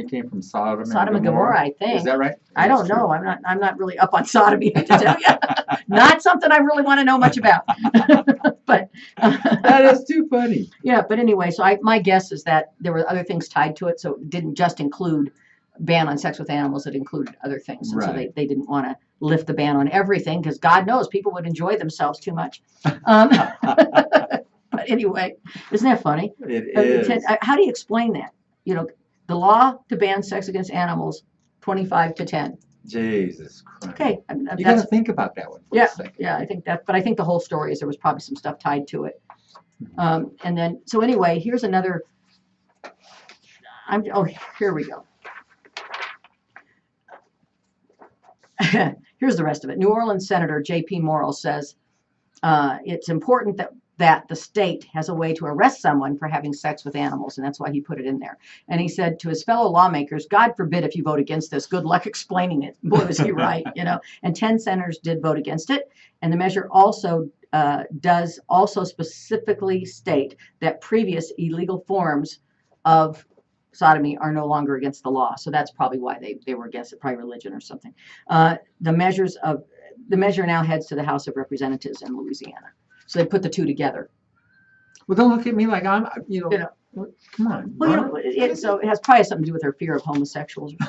came from? Sodom and Gomorrah, I think. Is that right? I don't know. I'm not really up on sodomy to tell you. Not something I really want to know much about. But that is too funny. Yeah, but anyway, so my guess is that there were other things tied to it, so it didn't just include ban on sex with animals. It included other things, and so they didn't want to lift the ban on everything because God knows people would enjoy themselves too much. But anyway, isn't that funny? It is. How do you explain that? You know, the law to ban sex against animals, 25-10. Jesus Christ. Okay, You got to think about that one for a second. Yeah, I think that, but I think the whole story is there was probably some stuff tied to it. And then, so anyway, here's another. Here we go. Here's the rest of it. New Orleans Senator J.P. Morrill says it's important that the state has a way to arrest someone for having sex with animals, and that's why he put it in there. And he said to his fellow lawmakers, God forbid if you vote against this, good luck explaining it. Boy, was he right, you know. And 10 senators did vote against it, and the measure also does also specifically state that previous illegal forms of sodomy are no longer against the law. So that's probably why they were against it, probably religion or something. The measure now heads to the House of Representatives in Louisiana. So they put the two together. Well, don't look at me like I'm, come on. Well, so it has probably something to do with her fear of homosexuals or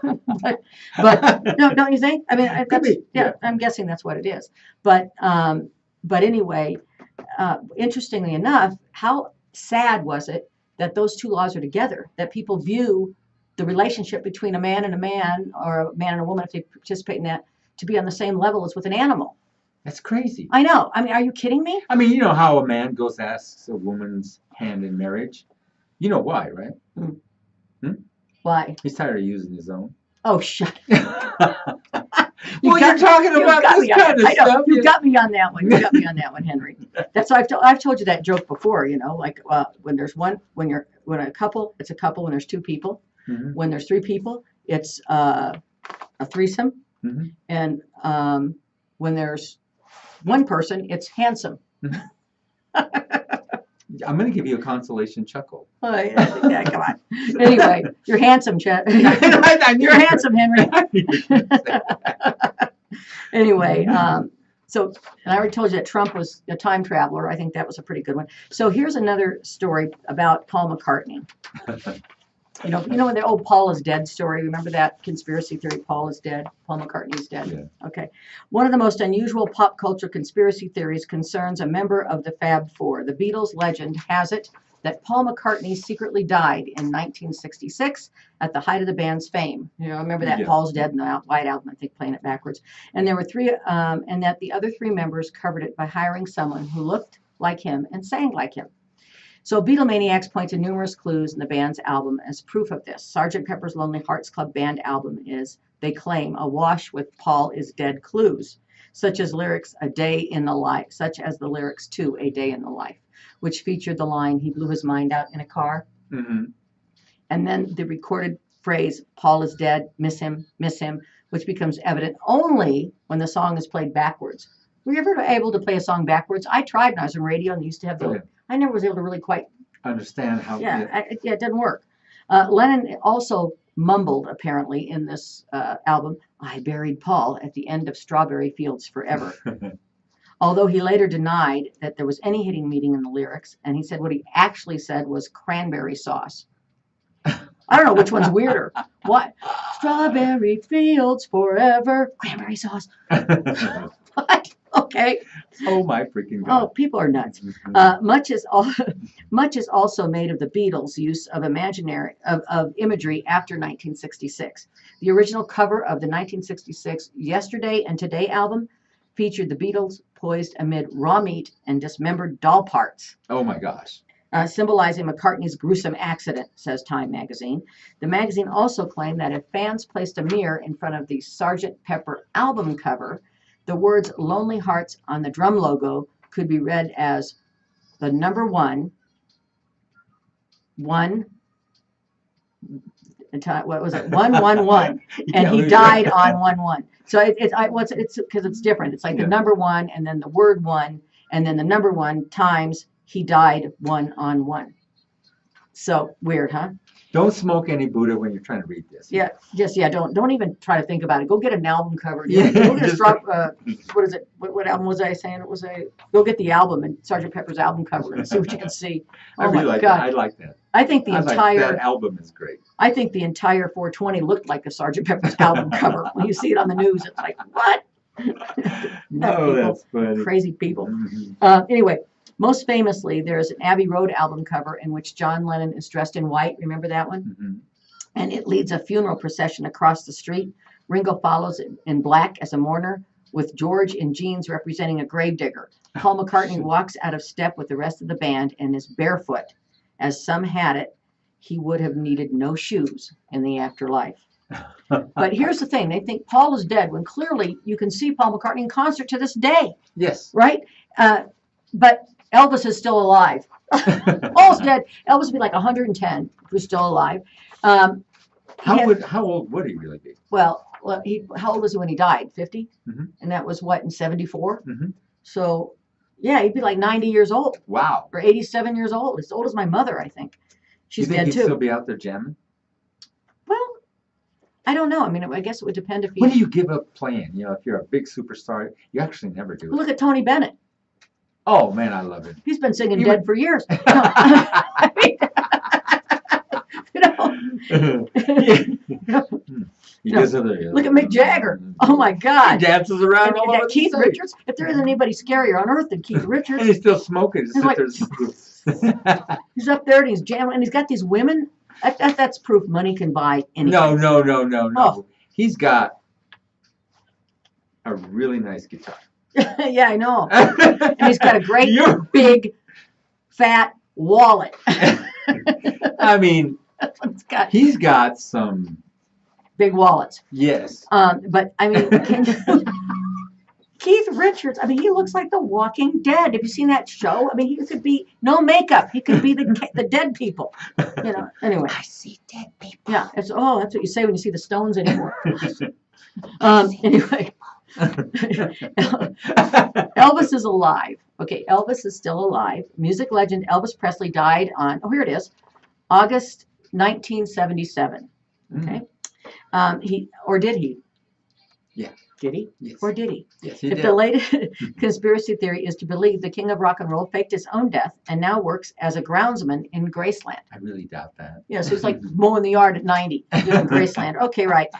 something. but no, don't you think? I mean, I'm guessing that's what it is. But anyway, interestingly enough, how sad was it that those two laws are together, that people view the relationship between a man and a man or a man and a woman, if they participate in that, to be on the same level as with an animal. That's crazy. I know. I mean, are you kidding me? I mean, you know how a man goes asks a woman's hand in marriage? You know why, right? Why? He's tired of using his own. Oh, shut up. You're talking about this kind of stuff. You got me on that one. You got me on that one, Henry. That's why I've told you that joke before, you know, like when there's when a couple, it's a couple. When there's two people. Mm-hmm. When there's three people, it's a threesome. Mm-hmm. And when there's one person, it's handsome. I'm going to give you a consolation chuckle. Oh, yeah, come on. Anyway, you're handsome, Chet. You're handsome, Henry. Anyway, so, and I already told you that Trump was a time traveler. I think that was a pretty good one. So here's another story about Paul McCartney. You know when the old Paul is dead story, remember that conspiracy theory, Paul is dead, Paul McCartney is dead? Yeah. Okay. One of the most unusual pop culture conspiracy theories concerns a member of the Fab Four. The Beatles legend has it that Paul McCartney secretly died in 1966 at the height of the band's fame. You know, remember that Paul's Dead in the White Album, I think, playing it backwards. And there were three, and that the other three members covered it by hiring someone who looked like him and sang like him. So Beatlemaniacs point to numerous clues in the band's album as proof of this. Sgt. Pepper's Lonely Hearts Club Band album is, they claim, awash with Paul is dead clues, such as the lyrics to A Day in the Life, which featured the line, he blew his mind out in a car. Mm-hmm. And then the recorded phrase, Paul is dead, miss him, which becomes evident only when the song is played backwards. Were you ever able to play a song backwards? I tried when I was in radio and used to have the... I never was able to really quite understand how. It didn't work. Lennon also mumbled apparently in this album, "I buried Paul at the end of Strawberry Fields Forever," although he later denied that there was any hidden meaning in the lyrics, and he said what he actually said was cranberry sauce. I don't know which one's weirder. What? Strawberry Fields Forever, cranberry sauce. What? Okay. Oh my freaking God. Oh, people are nuts. Much is also made of the Beatles' use of imagery after 1966. The original cover of the 1966 Yesterday and Today album featured the Beatles poised amid raw meat and dismembered doll parts. Oh my gosh. Symbolizing McCartney's gruesome accident, says Time magazine. The magazine also claimed that if fans placed a mirror in front of the Sgt. Pepper album cover, the words Lonely Hearts on the drum logo could be read as the number one, what was it? 111, and he died on 1-1. So it's because it's different. It's like the number one, and then the word one, and then the number one times he died 1-on-1. So weird, huh? Don't smoke any Buddha when you're trying to read this. Don't even try to think about it. Go get an album cover. Go get what is it? What album was I saying? Go get the album and Sgt. Pepper's album cover and see what you can see. Oh my God. I like that. I think the entire that album is great. I think the entire 420 looked like a Sgt. Pepper's album cover. When you see it on the news, it's like, what? No, that's funny. Crazy people. Mm-hmm. Anyway, most famously, there's an Abbey Road album cover in which John Lennon is dressed in white. Remember that one? Mm-hmm. And it leads a funeral procession across the street. Ringo follows in black as a mourner, with George in jeans representing a gravedigger. Paul McCartney walks out of step with the rest of the band and is barefoot. As some had it, he would have needed no shoes in the afterlife. But here's the thing. They think Paul is dead when clearly you can see Paul McCartney in concert to this day. Yes. Right? But Elvis is still alive. Paul's dead. Elvis would be like 110 if he was still alive. How old would he really be? Well, how old was he when he died? 50? Mm-hmm. And that was what, in 74? Mm-hmm. So, yeah, he'd be like 90 years old. Wow. Or 87 years old. As old as my mother, I think. She's you think dead he'd too. Still be out there jamming? Well, I don't know. I mean, I guess it would depend if he. When do you give up playing? You know, if you're a big superstar, you actually never do it. Look at Tony Bennett. Oh man, I love it. He's been singing Dead for years. I mean, look at Mick Jagger. Oh my God. He dances around all over Keith the stage. Richards. If there is anybody scarier on earth than Keith Richards. And he's still smoking. He's like, he's up there and he's jamming, and he's got these women. That's proof money can buy anything. No. Oh. He's got a really nice guitar. Yeah, I know. And he's got a great big fat wallet. I mean, he's got some big wallets. Yes. But I mean, Keith Richards, I mean, he looks like the Walking Dead. Have you seen that show? I mean, he could be no makeup. He could be the dead people. You know. Anyway. I see dead people. Yeah. That's what you say when you see the Stones anymore. Anyway. Elvis is alive. Okay, Elvis is still alive. Music legend Elvis Presley died on, here it is, August 1977. Okay. Did he? Yeah. Did he? Yes. Or did he? Yes, he If did. the latest conspiracy theory is to believe the king of rock and roll faked his own death and now works as a groundsman in Graceland. I really doubt that. Yeah, so he's like mowing the yard at 90 doing Graceland. Okay, right.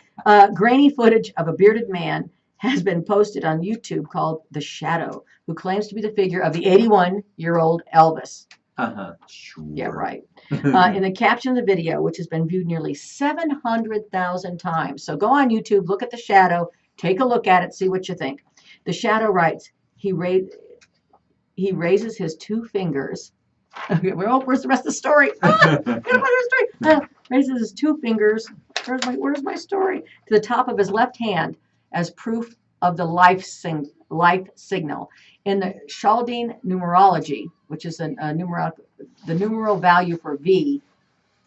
Grainy footage of a bearded man has been posted on YouTube called The Shadow, who claims to be the figure of the 81-year-old Elvis. Uh-huh. Sure. Yeah, right. In the caption of the video, which has been viewed nearly 700,000 times. So go on YouTube, look at The Shadow, take a look at it, see what you think. The Shadow writes, he raises his two fingers. Where's the rest of the story? Raises his two fingers. Where's my story? To the top of his left hand as proof of the life signal. In the Chaldean numerology, which is the numeral value for V,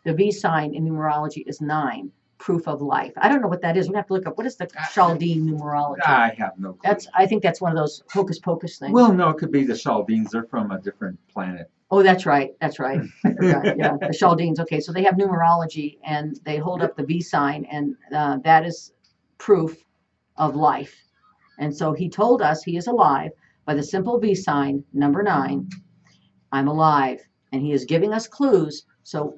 the V sign in numerology is 9, proof of life. I don't know what that is. We have to look up what is the Chaldean numerology. I have no clue. I think that's one of those hocus pocus things. Well, no, it could be the Chaldeans. They're from a different planet. Oh, that's right. I forgot. Yeah, the Chaldeans. Okay, so they have numerology and they hold up the V sign, and that is proof of life. And so he told us he is alive by the simple V sign, number 9. I'm alive, and he is giving us clues. So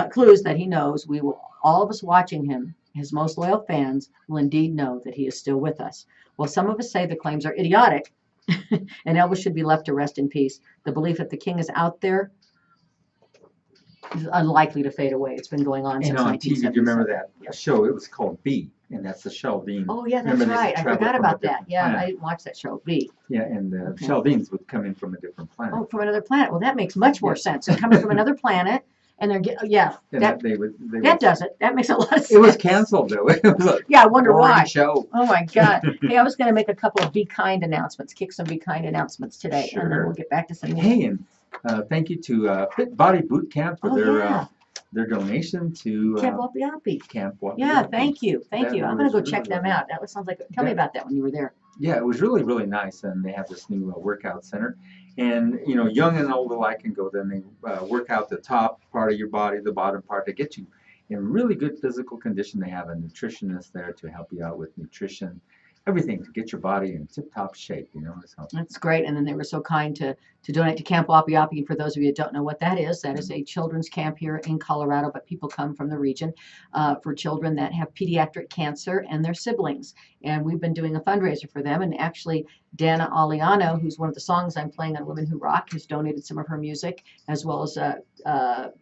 clues that he knows we will. All of us watching him, his most loyal fans, will indeed know that he is still with us. Well, some of us say the claims are idiotic, and Elvis should be left to rest in peace. The belief that the king is out there is unlikely to fade away. It's been going on since 1977. TV, do you remember that show? It was called B, and that's the Chaldean. Oh, yeah, that's right. I forgot about that. Yeah, I didn't watch that show, B. Yeah, and the Chaldeans would come in from a different planet. Oh, from another planet. Well, that makes much more sense. They're coming from another planet, and they're that does it. That makes a lot of sense. It was canceled, though. It was I wonder why. Show. Oh, my God. Hey, I was going to make a couple of Be Kind announcements, kick some Be Kind announcements today, and then we'll get back to some more. Hey, and thank you to Fit Body Boot Camp for their donation to Camp Wapiapi. Camp Wapiapi. Yeah, thank you. I'm going to go check them out. That sounds like. Tell me about that when you were there. Yeah, it was really, really nice, and they have this new workout center, and young and old alike can go there. And they work out the top part of your body, the bottom part, to get you in really good physical condition. They have a nutritionist there to help you out with nutrition. everything to get your body in tip-top shape, you know. So That's great. And then they were so kind to donate to Camp Wapi Wapi. And for those of you who don't know what that is a children's camp here in Colorado, but people come from the region for children that have pediatric cancer and their siblings. And we've been doing a fundraiser for them. And actually, Dana Aliano, who's one of the songs I'm playing on Women Who Rock, has donated some of her music, as well as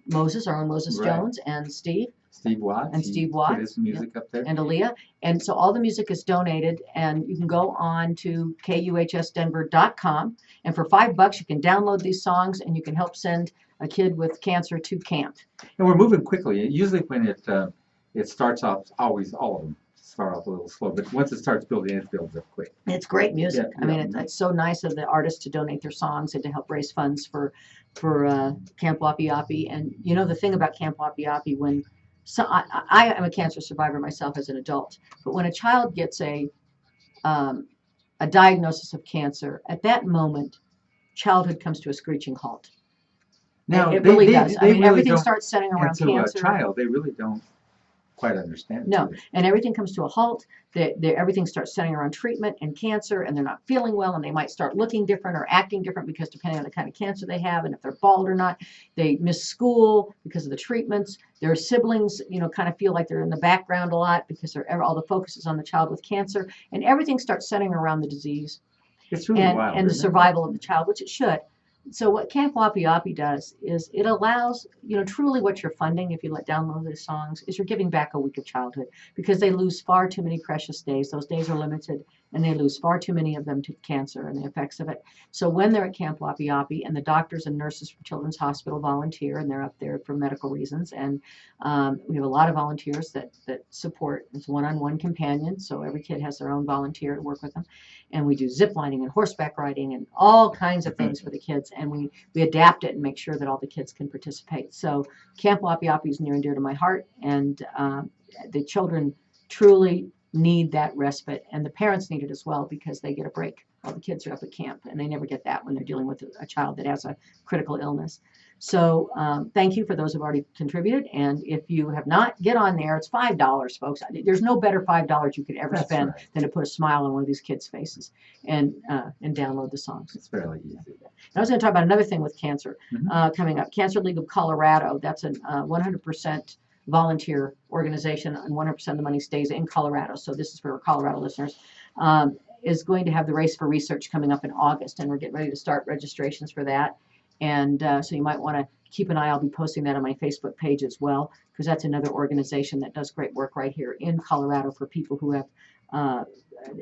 Moses, our own Moses Right. Jones, and Steve Watts. And Steve Watts, put his music up there. and Aaliyah. And so all the music is donated, and you can go on to KUHSdenver.com. And for $5, you can download these songs, and you can help send a kid with cancer to camp. And we're moving quickly. Usually when it starts off, always all of them start off a little slow, but once it starts building, it builds up quick. It's great music. Yeah, I mean, yeah. it's so nice of the artists to donate their songs and to help raise funds for Camp Wapi Wapi. And you know the thing about Camp Wapi Wapi, when I am a cancer survivor myself as an adult, but when a child gets a diagnosis of cancer, at that moment, childhood comes to a screeching halt. Now, it really does. They I mean, really everything don't, starts centering around and to cancer. a child, they really don't quite understand it. No, do they? and everything comes to a halt. Everything starts centering around treatment and cancer, and they're not feeling well, and they might start looking different or acting different because depending on the kind of cancer they have and if they're bald or not, they miss school because of the treatments. Their siblings, kind of feel like they're in the background a lot because all the focus is on the child with cancer, and everything starts centering around the disease It's really wild. and the isn't it? survival of the child, which it should. So what Camp Wapi Wapi does is it allows, truly what you're funding if you download these songs is you're giving back a week of childhood, because they lose far too many precious days. Those days are limited, and they lose far too many of them to cancer and the effects of it. So when they're at Camp Wapi Wapi, and the doctors and nurses from Children's Hospital volunteer, and they're up there for medical reasons, and we have a lot of volunteers that support. It's one-on-one companion, so every kid has their own volunteer to work with them. And we do zip lining and horseback riding and all kinds of things for the kids. And we adapt it and make sure that all the kids can participate. So Camp Wapi Wapi is near and dear to my heart. And the children truly need that respite. And the parents need it as well, because they get a break while the kids are up at camp. And they never get that when they're dealing with a child that has a critical illness. So thank you for those who have already contributed. And if you have not, get on there. It's $5, folks. There's no better $5 you could ever That's spend right. than to put a smile on one of these kids' faces and download the songs. It's fairly easy. And I was going to talk about another thing with cancer Mhm. coming up. Cancer League of Colorado. That's a 100% volunteer organization, and 100% of the money stays in Colorado. So this is for our Colorado listeners. Is going to have the Race for Research coming up in August, and we're getting ready to start registrations for that. And so you might want to keep an eye. I'll be posting that on my Facebook page as well, because that's another organization that does great work right here in Colorado for people who have,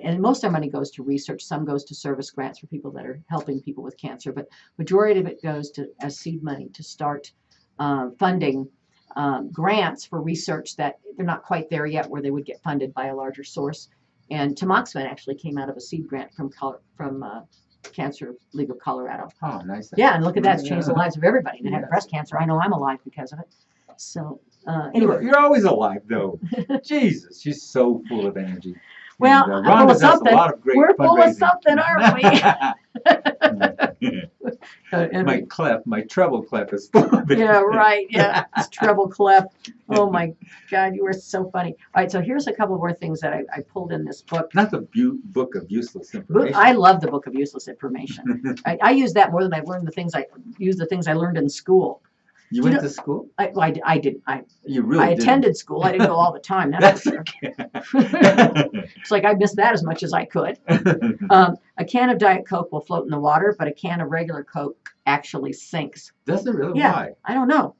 and most of our money goes to research. Some goes to service grants for people that are helping people with cancer, but majority of it goes to as seed money to start funding grants for research that they're not quite there yet, where they would get funded by a larger source. And Tamoxifen actually came out of a seed grant from Cancer League of Colorado. Oh, nice. Yeah, and look at that. It's changed the lives of everybody that had Yes. breast cancer. I know I'm alive because of it. So anyway. You're always alive, though. Jesus, she's so full of energy. Well, And, I'm full Rhonda of does something. a lot of great We're full of fundraising. something, aren't we? And my treble clef is full of it. yeah, right. Yeah, it's treble clef. Oh my God, you were so funny. All right, so here's a couple more things that I pulled in this book. Not the book of useless information. I love the Book of Useless Information. I use that more than I've learned the things I learned in school. You went to school? I did. You really I didn't. attended school. I didn't go all the time. That's for sure. It's like I missed that as much as I could. A can of Diet Coke will float in the water, but a can of regular Coke actually sinks. Does it really? Yeah, Why? I don't know.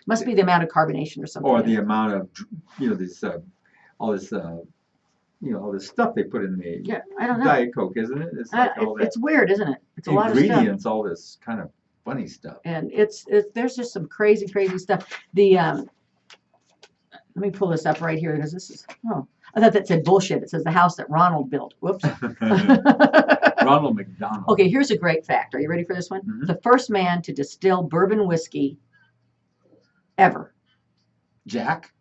Must be the amount of carbonation or something. Or the amount of, this, all this, all this stuff they put in the Yeah, I don't know. Diet Coke, isn't it? It's like all that It's weird, isn't it? It's a lot of stuff. ingredients, all this kind of funny stuff. And there's just some crazy stuff. Let me pull this up right here, because this is, I thought that said bullshit. It says the house that Ronald built. Whoops. Ronald McDonald. Okay, here's a great fact. Are you ready for this one? Mhm. The first man to distill bourbon whiskey ever Jack?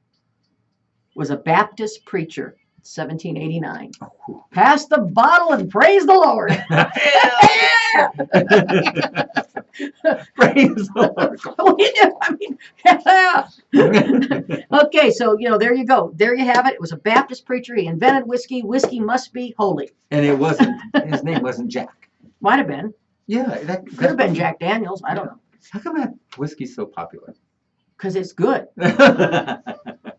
was a Baptist preacher, 1789. Oh. Pass the bottle and praise the Lord. Brain is hysterical. I mean, okay, so there you go. There you have it. It was a Baptist preacher. He invented whiskey. Whiskey must be holy. And it wasn't. His name wasn't Jack. Might have been. Yeah, Could have been Jack Daniels. I don't know. How come that whiskey's so popular? Because it's good.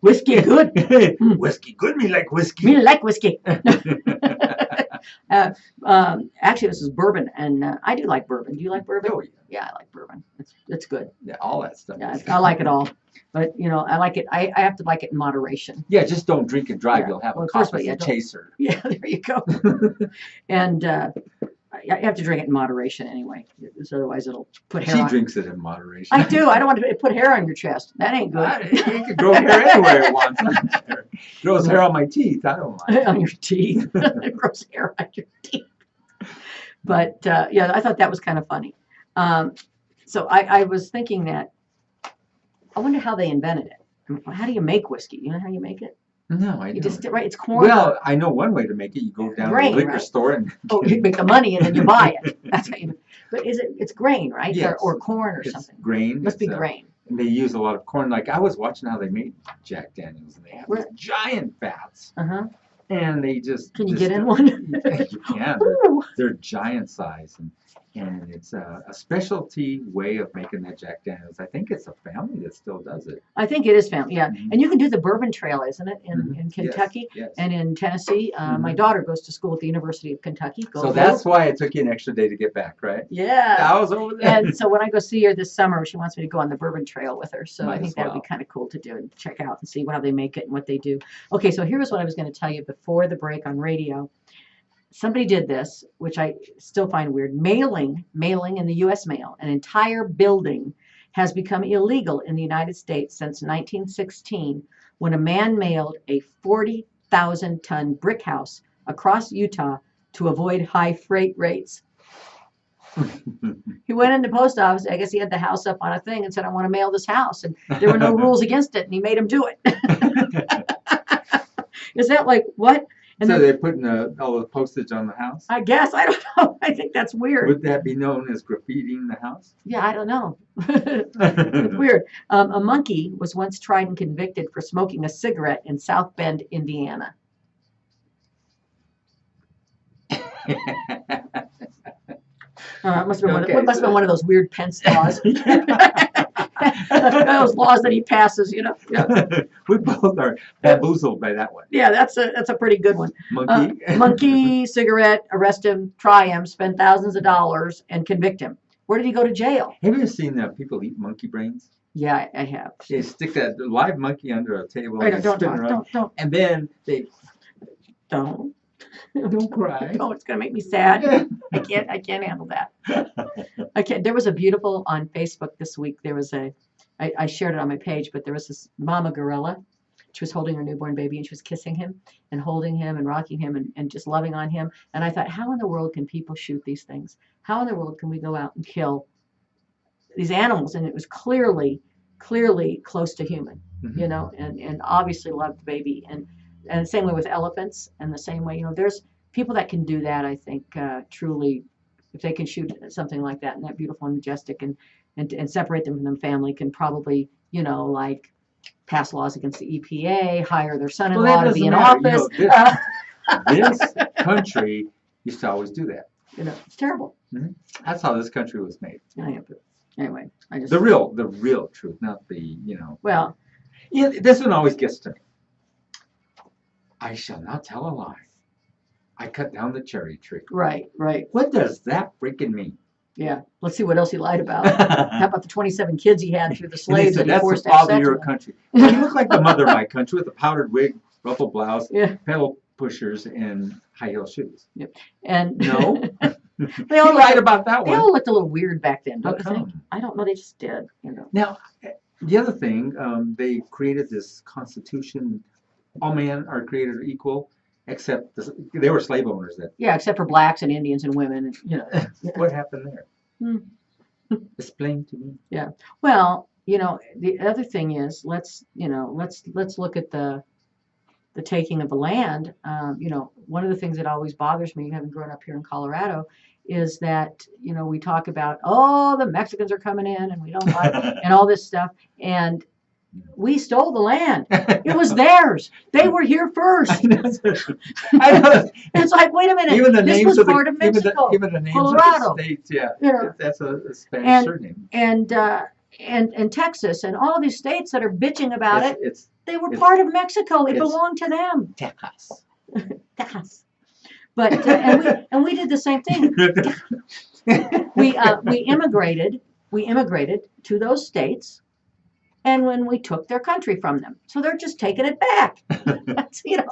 Whiskey good. Whiskey good. Me like whiskey. Me like whiskey. Actually, this is bourbon, and I do like bourbon. Do you like bourbon? Oh, yeah. Yeah, I like bourbon. It's good. Yeah, all that stuff. Yeah, I like it all. But I like it. I have to like it in moderation. Yeah, just don't drink and drive. Yeah. You'll have Well, a of course, cough as but a chaser. Yeah, there you go. And I have to drink it in moderation anyway, because otherwise it'll put hair She on. drinks it in moderation. I do. I don't want to put hair on your chest. That ain't good. You can grow hair anywhere it wants. Grows hair on my teeth. I don't mind. On your teeth. It grows hair on your teeth. But yeah, I thought that was kind of funny. So I was thinking that I wonder how they invented it. How do you make whiskey? You know how you make it? No, I You don't. just right. It's corn. Well, I know one way to make it. You go down Grain, to the liquor right? store and You make the money and then you buy it. That's how you. But it's grain, right? Yes. Or corn or it's something. grain. It must be It's, grain. And they use a lot of corn. Like I was watching how they made Jack Daniels, and they have these Where- giant vats, Uh-huh. and they just Can you just, get in one? You can. Ooh. They're giant size, and it's a specialty way of making that Jack Daniels. I think it's a family that still does it. I think it is family, yeah. Mhm. And you can do the Bourbon Trail, isn't it, in Mhm. Kentucky Yes. and in Tennessee? My Mhm. daughter goes to school at the University of Kentucky. Go So Vols. that's why it took you an extra day to get back, right? Yeah. I was over there. And so when I go see her this summer, she wants me to go on the Bourbon Trail with her. So I Might think as that would well. be kind of cool to do and check out and see how they make it and what they do. Okay, so here's what I was going to tell you before the break on radio. Somebody did this, which I still find weird. Mailing in the U.S. mail, an entire building has become illegal in the United States since 1916 when a man mailed a 40,000-ton brick house across Utah to avoid high freight rates. He went in the post office. I guess he had the house up on a thing and said, I want to mail this house. And there were no rules against it. And he made him do it. Is that like what? And So then, they're putting all the postage on the house? I guess. I don't know. I think that's weird. Would that be known as graffitiing the house? Yeah, I don't know. It's weird. A monkey was once tried and convicted for smoking a cigarette in South Bend, Indiana. It must have been, Okay, must have been one of those weird Pence laws. Those laws that he passes, you know. Yeah, We both are bamboozled by that one. yeah, that's a pretty good one. Monkey. Monkey, cigarette, arrest him, try him, spend thousands of dollars, and convict him. Where did he go to jail? Have you ever seen people eat monkey brains? Yeah, I have. They stick that live monkey under a table Wait, and don't spin around, and then they don't. don't cry. No, it's gonna make me sad. I can't handle that. I can't. There was a beautiful on Facebook this week. There was I shared it on my page, but there was this mama gorilla. She was holding her newborn baby and she was kissing him and holding him and rocking him and just loving on him. And I thought, how in the world can people shoot these things? How in the world can we go out and kill these animals? And it was clearly close to human, Mhm. you know, and obviously loved the baby. And the same way with elephants, and the same way, you know, there's people that can do that. I think truly, if they can shoot something like that and that beautiful and majestic, and separate them from their family, can probably, you know, like pass laws against the EPA, hire their son-in-law to be in office. You know, this country used to always do that. You know, it's terrible. That's how this country was made. Anyway, I just The real truth, not the, you know. well, Yeah, this one always gets to me. I shall not tell a lie. I cut down the cherry tree. right. What does that freaking mean? Yeah. Let's see what else he lied about. How about the 27 kids he had through the And he slaves said, that he that's forced the to have father of sex your with? country. Well, you look like the mother of my country with a powdered wig, ruffled blouse, Yeah. pedal pushers, and high heel shoes. And No, they all he lied looked, about that they one. all looked a little weird back then, How don't you think? come? I don't know. They just did. You know. Now, the other thing, they created this constitution. All men are created equal, except they were slave owners. That Yeah, except for blacks and Indians and women. And, you know. what happened there? Hmm. Explain to me. Well, you know, the other thing is, let's look at the taking of the land. You know, one of the things that always bothers me, having grown up here in Colorado, is that, we talk about, oh, the Mexicans are coming in and we don't like, and all this stuff. And we stole the land. It was theirs. They were here first. I know. It's like, wait a minute. Even the this names was of part of Mexico, even the names Colorado, of the states, yeah. That's a Spanish surname. And Texas and all these states that are bitching about they were part of Mexico. It belonged to them. Texas. Texas. But and we did the same thing. We immigrated to those states, and when we took their country from them, so they're just taking it back. That's pretty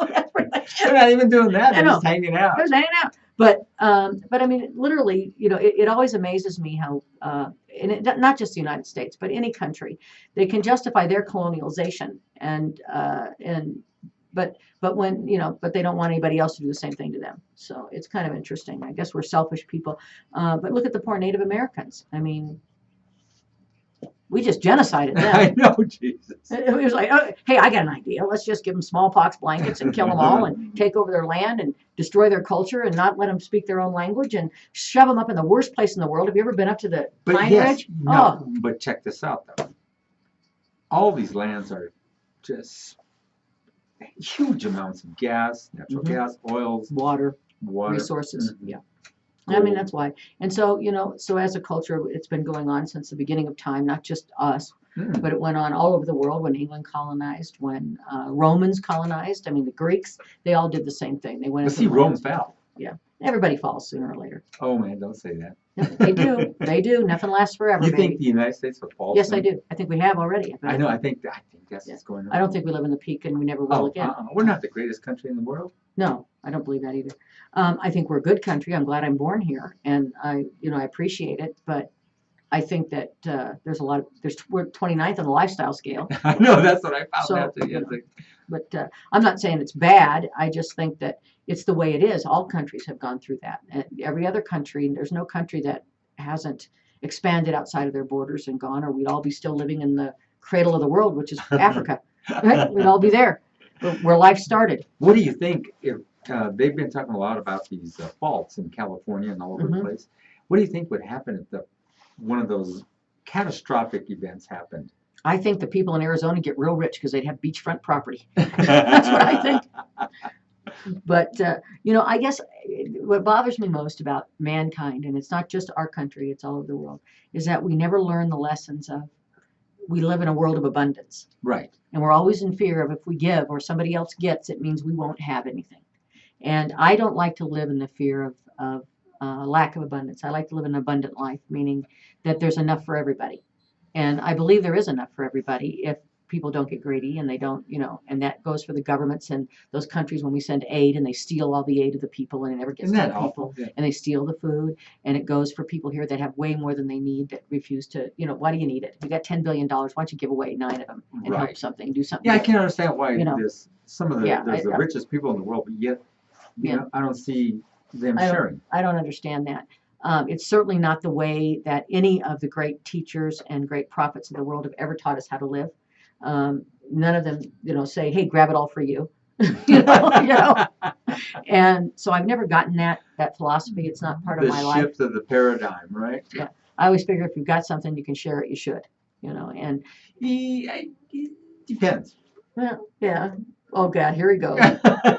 much it. They're not even doing that. They're just hanging out. They're hanging out. But I mean, literally, it always amazes me how, not just the United States, but any country, they can justify their colonialization but when but they don't want anybody else to do the same thing to them. So it's kind of interesting. I guess we're selfish people. But look at the poor Native Americans. I mean, we just genocided them. I know, Jesus. It was like, oh, hey, I got an idea. Let's just give them smallpox blankets and kill them all and take over their land and destroy their culture and not let them speak their own language and shove them up in the worst place in the world. Have you ever been up to the Pine Ridge? No, but check this out, though. All these lands are just huge amounts of gas, natural gas, oils, water, resources. Yeah. Gold. I mean, that's why. And so, so as a culture, it's been going on since the beginning of time, not just us, but it went on all over the world when England colonized, when Romans colonized. I mean, the Greeks, they all did the same thing. They went. But Rome fell. Yeah. Everybody falls sooner or later. Oh, man, don't say that. No, they do. They do. Nothing lasts forever, You baby. think the United States will fall? Yes, I do. I think we have already. I know. I think that's what's going on. I don't think we live in the peak and we never will again. We're not the greatest country in the world. No, I don't believe that either. I think we're a good country. I'm glad I'm born here, and I appreciate it. But I think that we're 29th on the lifestyle scale. I know, that's what I found out. But I'm not saying it's bad. I just think that it's the way it is. All countries have gone through that. And every other country, there's no country that hasn't expanded outside of their borders and gone, or we'd all be still living in the cradle of the world, which is Africa. Right? We'd all be there, where life started. What do you think if they've been talking a lot about these faults in California and all over the place? What do you think would happen if one of those catastrophic events happened? I think the people in Arizona get real rich because they'd have beachfront property. That's what I think. But, I guess what bothers me most about mankind, and it's not just our country, it's all over the world, is that we never learn the lessons of we live in a world of abundance. Right. And we're always in fear of if we give or somebody else gets, it means we won't have anything. And I don't like to live in the fear of lack of abundance. I like to live an abundant life, meaning that there's enough for everybody. And I believe there is enough for everybody if people don't get greedy and they don't, and that goes for the governments and those countries when we send aid and they steal all the aid of the people and it never gets to the people. Yeah. And they steal the food, and it goes for people here that have way more than they need that refuse to, why do you need it? You got $10 billion. Why don't you give away 9 of them and help something, do something? Yeah, I can't understand why there's some of the richest people in the world, but yet I don't see them sharing. I don't understand that. It's certainly not the way that any of the great teachers and great prophets of the world have ever taught us how to live. None of them, say, "Hey, grab it all for you," And so I've never gotten that philosophy. It's not part of my life. The shift of the paradigm, right? Yeah, I always figure if you've got something you can share it, you should. And it depends. Well, yeah. Oh God, here he goes.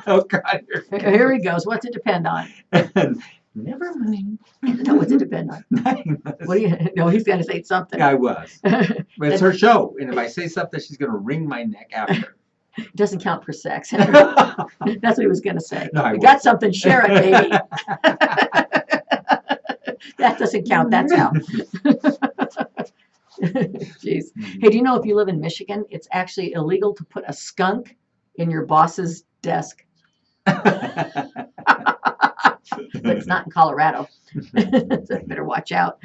Oh God, here he goes. What's it depend on? Never mind. No, what's it depend on? What do you? No, he's going to say something. I was. But it's her show, and if I say something, she's going to wring my neck after. It doesn't count for sex. That's what he was going to say. No, you got something, share it, baby. That doesn't count. That's how. Jeez. Hey, do you know if you live in Michigan, it's actually illegal to put a skunk in your boss's desk? But it's not in Colorado. So you better watch out.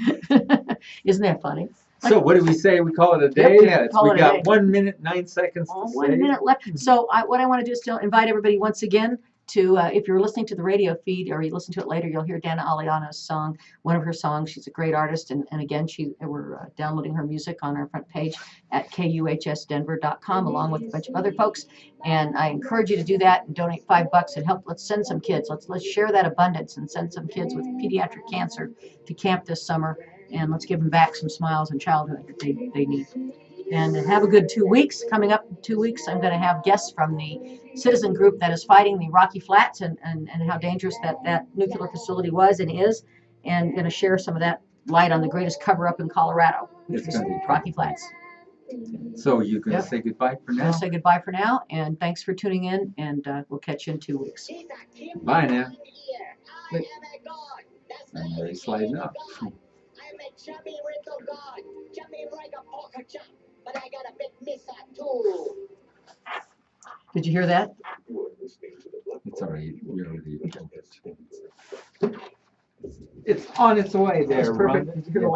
Isn't that funny? So what do we say? We call it a day? Yep, we got 1 minute, 9 seconds. 1 minute left. So what I want to do is still invite everybody once again to, if you're listening to the radio feed or you listen to it later, you'll hear Dana Aliana's song, one of her songs. She's a great artist. And again, we're downloading her music on our front page at KUHSdenver.com along with a bunch of other folks. And I encourage you to do that and donate $5 and help. Let's send some kids. Let's share that abundance and send some kids with pediatric cancer to camp this summer. And let's give them back some smiles and childhood that they need. And have a good 2 weeks. Coming up in 2 weeks, I'm going to have guests from the citizen group that is fighting the Rocky Flats and how dangerous that nuclear facility was and is, and going to share some of that light on the greatest cover-up in Colorado, which is Rocky Flats. So you can say goodbye for now? I'll say goodbye for now, and thanks for tuning in, and we'll catch you in 2 weeks. Bye now. I'm already sliding up. Chubby little god, chubby like a pork chop, but I got a big missa too. Did you hear that? It's already, you're already. It's on its way there, That's perfect. Rhonda. Did you hear the